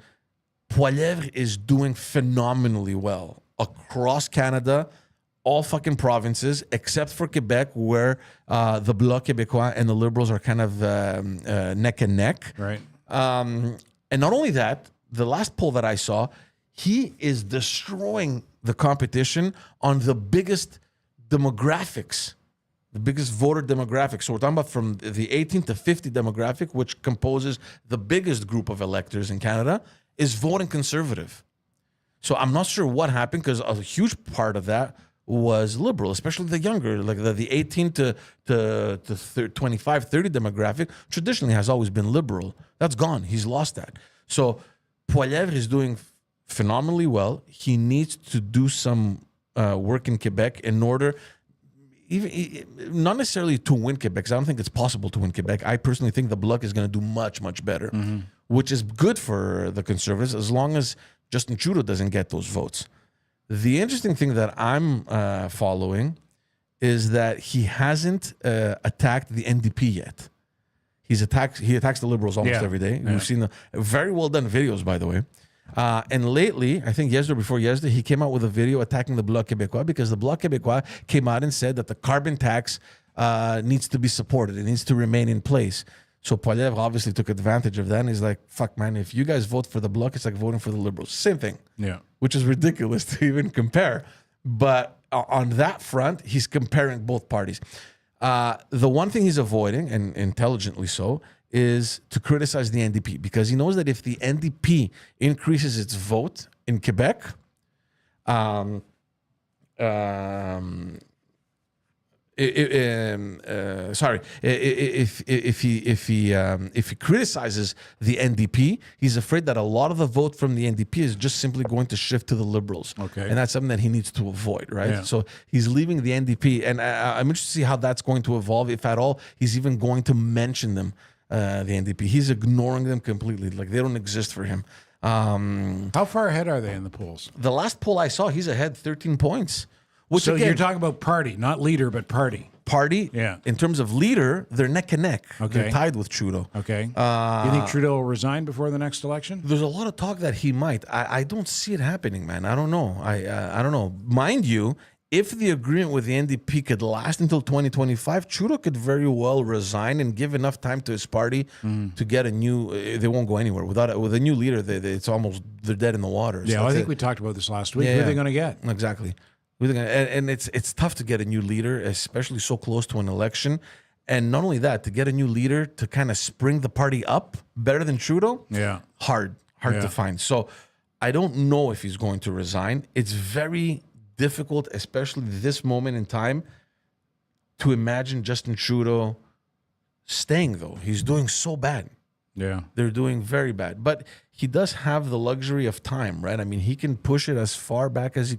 Poilievre is doing phenomenally well across Canada, all fucking provinces except for Quebec, where the Bloc Québécois and the Liberals are kind of neck and neck. Right. And not only that, the last poll that I saw, he is destroying the competition on the biggest demographics, the biggest voter demographic. So we're talking about from the 18 to 50 demographic, which composes the biggest group of electors in Canada, is voting conservative. So I'm not sure what happened, because a huge part of that was liberal, especially the younger, like the 18 to 25, 30 demographic traditionally has always been liberal. That's gone. He's lost that. So Poilievre is doing phenomenally well. He needs to do some work in Quebec in order, even not necessarily to win Quebec, because I don't think it's possible to win Quebec. I personally think the Bloc is going to do much, much better, which is good for the Conservatives as long as Justin Trudeau doesn't get those votes. The interesting thing that I'm following is that he hasn't attacked the NDP yet. He attacks the Liberals almost every day. We've seen the very well done videos, by the way. And lately, I think yesterday or before yesterday, he came out with a video attacking the Bloc Québécois, because the Bloc Québécois came out and said that the carbon tax needs to be supported. It needs to remain in place. So Poilievre obviously took advantage of that, and he's like, fuck, man, if you guys vote for the Bloc, it's like voting for the Liberals. Same thing. Yeah. Which is ridiculous to even compare. But on that front, he's comparing both parties. The one thing he's avoiding, and intelligently so, is to criticize the NDP, because he knows that if the NDP increases its vote in Quebec, if he criticizes the NDP, he's afraid that a lot of the vote from the NDP is just simply going to shift to the Liberals. Okay, and that's something that he needs to avoid, right? Yeah. So he's leaving the NDP, and I'm interested to see how that's going to evolve, if at all he's even going to mention them. The NDP, he's ignoring them completely, like they don't exist for him. How far ahead are they in the polls? The last poll I saw, he's ahead 13 points. Which so again, you're talking about party, not leader, but party. Party, yeah. In terms of leader, they're neck and neck. Okay. They're tied with Trudeau. Okay. You think Trudeau will resign before the next election? There's a lot of talk that he might. I don't see it happening, man. I don't know. I don't know. Mind you, if the agreement with the NDP could last until 2025, Trudeau could very well resign and give enough time to his party to get a new. They won't go anywhere with a new leader. It's almost they're dead in the water. Yeah, I think we talked about this last week. Who are they going to get? Exactly. And it's tough to get a new leader, especially so close to an election. And not only that, to get a new leader to kind of spring the party up better than Trudeau, hard to find. So I don't know if he's going to resign. It's very difficult, especially this moment in time, to imagine Justin Trudeau staying, though. He's doing so bad. Yeah. They're doing very bad. But he does have the luxury of time, right? I mean, he can push it as far back as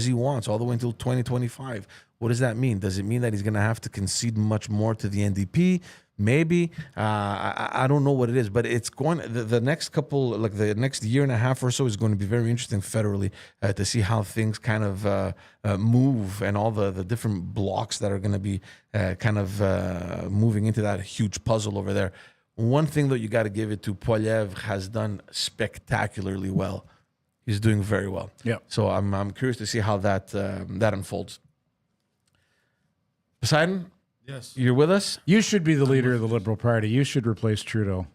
he wants, all the way until 2025. What does that mean? Does it mean that he's going to have to concede much more to the NDP? Maybe. I don't know what it is, but it's going, the next couple, like the next year and a half or so is going to be very interesting federally to see how things kind of move, and all the different blocks that are going to be kind of moving into that huge puzzle over there. One thing that you got to give it to, Poilievre has done spectacularly well. He's doing very well. Yeah. So I'm curious to see how that unfolds. Poseidon? Yes. You're with us? You should be the leader of the Liberal Party. You should replace Trudeau.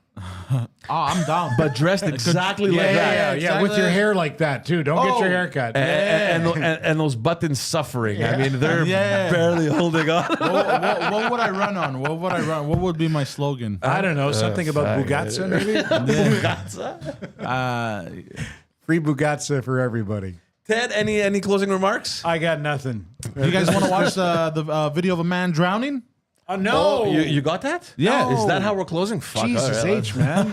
I'm down. But dressed exactly like that. Yeah, with your hair like that, too. Don't get your hair cut. And those buttons suffering. Yeah. I mean, they're barely holding on. What would I run on? What would I run? What would be my slogan? I don't know. Something about Bugatsa, maybe? Bugatsa? Free Bugatsa for everybody. Ted, any closing remarks? I got nothing. You guys want to watch the video of a man drowning? No. Oh, you got that? Yeah. No. Is that how we're closing? Fuck. Jesus H, man.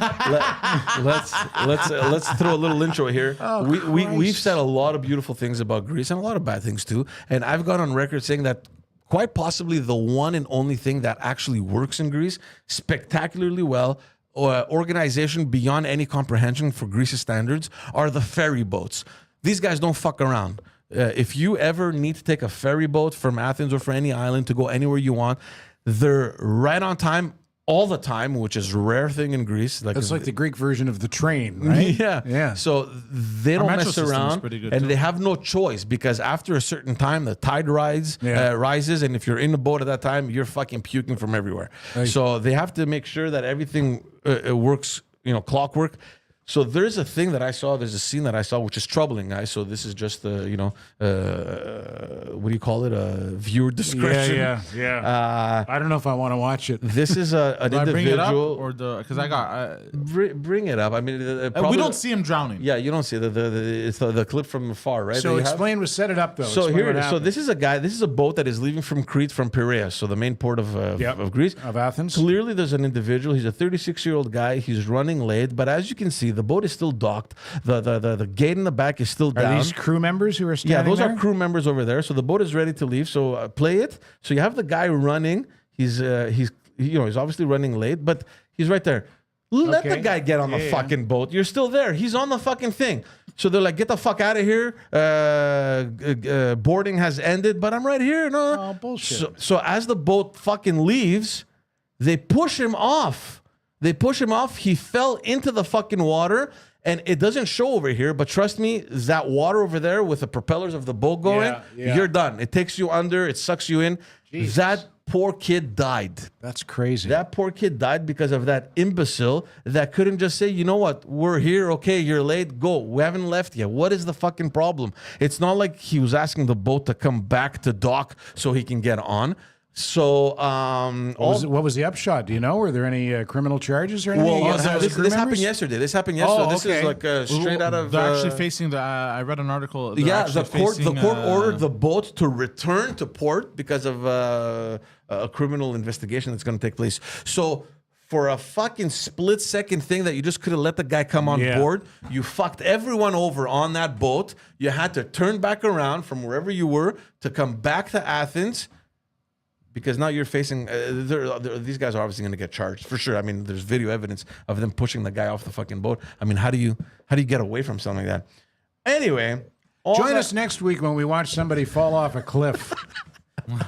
Let's throw a little intro here. Oh, we've said a lot of beautiful things about Greece and a lot of bad things too. And I've gone on record saying that quite possibly the one and only thing that actually works in Greece spectacularly well, organization beyond any comprehension for Greece's standards, are the ferry boats. These guys don't fuck around. If you ever need to take a ferry boat from Athens or from any island to go anywhere you want, they're right on time all the time, which is a rare thing in Greece. It's like the Greek version of the train, right? Yeah. So they don't mess around, and they have no choice, because after a certain time, the tide rises, and if you're in the boat at that time, you're fucking puking from everywhere. Right. So they have to make sure that everything works, clockwork. So there's a thing that I saw. There's a scene that I saw, which is troubling, guys. So this is just what do you call it? Viewer discretion. Yeah. I don't know if I want to watch it. This is an Do I bring it up individual. or because I got Bring it up. I mean, we don't see him drowning. Yeah, you don't see it's the clip from afar, right? So explain, set it up though. So Explain here what it is. So happened. this is a guy. This is a boat that is leaving from Crete, from Piraeus, so the main port of Greece. Of Athens. Clearly, there's an individual. He's a 36-year-old guy. He's running late, but as you can see, the boat is still docked. The gate in the back is still down. Are these crew members who are standing Yeah, those there? are crew members over there. So the boat is ready to leave. So play it. So you have the guy running. He's obviously running late, but he's right there. Let the guy get on the fucking boat. You're still there. He's on the fucking thing. So they're like, get the fuck out of here. Boarding has ended, but I'm right here. No. Oh, bullshit. So as the boat fucking leaves, they push him off. He fell into the fucking water. And it doesn't show over here, but trust me, that water over there with the propellers of the boat going, you're done. It takes you under. It sucks you in. Jesus. That poor kid died. That's crazy. That poor kid died because of that imbecile that couldn't just say, you know what, we're here, okay, you're late, go. We haven't left yet. What is the fucking problem? It's not like he was asking the boat to come back to dock so he can get on. So, what was the upshot? Do you know? Were there any criminal charges or anything? Well, this happened yesterday. This happened yesterday. This is like straight out of. They're actually facing the. I read an article. The court ordered the boat to return to port because of a criminal investigation that's going to take place. So, for a fucking split-second thing that you just could have let the guy come on board, you fucked everyone over on that boat. You had to turn back around from wherever you were to come back to Athens. Because now you're facing, these guys are obviously going to get charged for sure. I mean, there's video evidence of them pushing the guy off the fucking boat. I mean, how do you get away from something like that? Anyway, join us next week when we watch somebody fall off a cliff.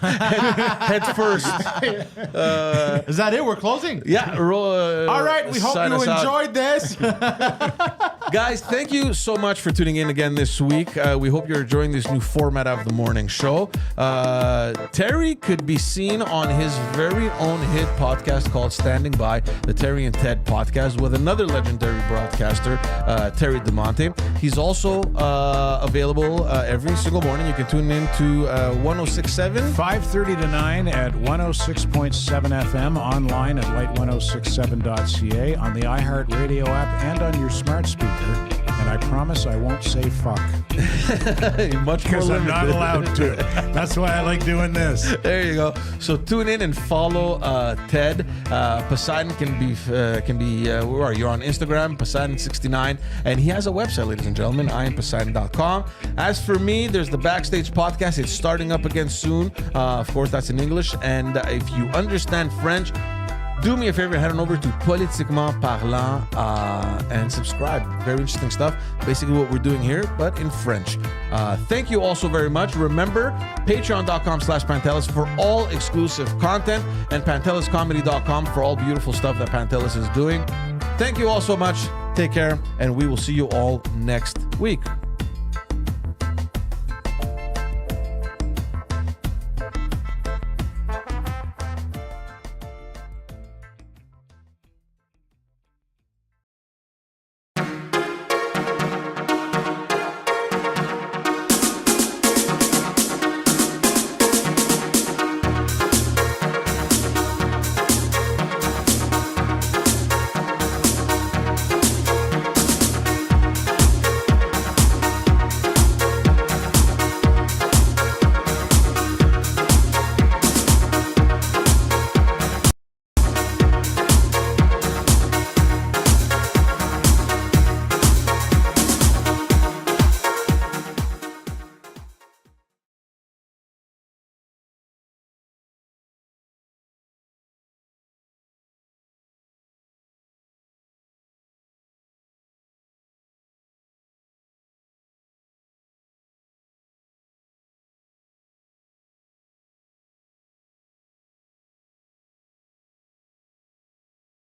Head first. Is that it? We're closing? Yeah. All right. We hope you enjoyed this. Guys, thank you so much for tuning in again this week. We hope you're enjoying this new format of the morning show. Terry could be seen on his very own hit podcast called Standing By, the Terry and Ted podcast, with another legendary broadcaster, Terry DeMonte. He's also available every single morning. You can tune in to 106.7. 5:30 to 9 at 106.7 FM, online at light1067.ca, on the iHeartRadio app, and on your smart speaker. And I promise I won't say fuck. Much more because I'm not limited. allowed to. That's why I like doing this. There you go. So tune in and follow Ted. Poseidon can be where are you? You're on Instagram, Poseidon69, and he has a website, ladies and gentlemen, IamPoseidon.com. As for me, there's the Backstage podcast. It's starting up again soon. Of course, that's in English. And if you understand French, do me a favor, head on over to Politiquement Parlant and subscribe. Very interesting stuff. Basically what we're doing here, but in French. Thank you also very much. Remember, patreon.com/Pantelis for all exclusive content, and panteliscomedy.com for all beautiful stuff that Pantelis is doing. Thank you all so much. Take care, and we will see you all next week.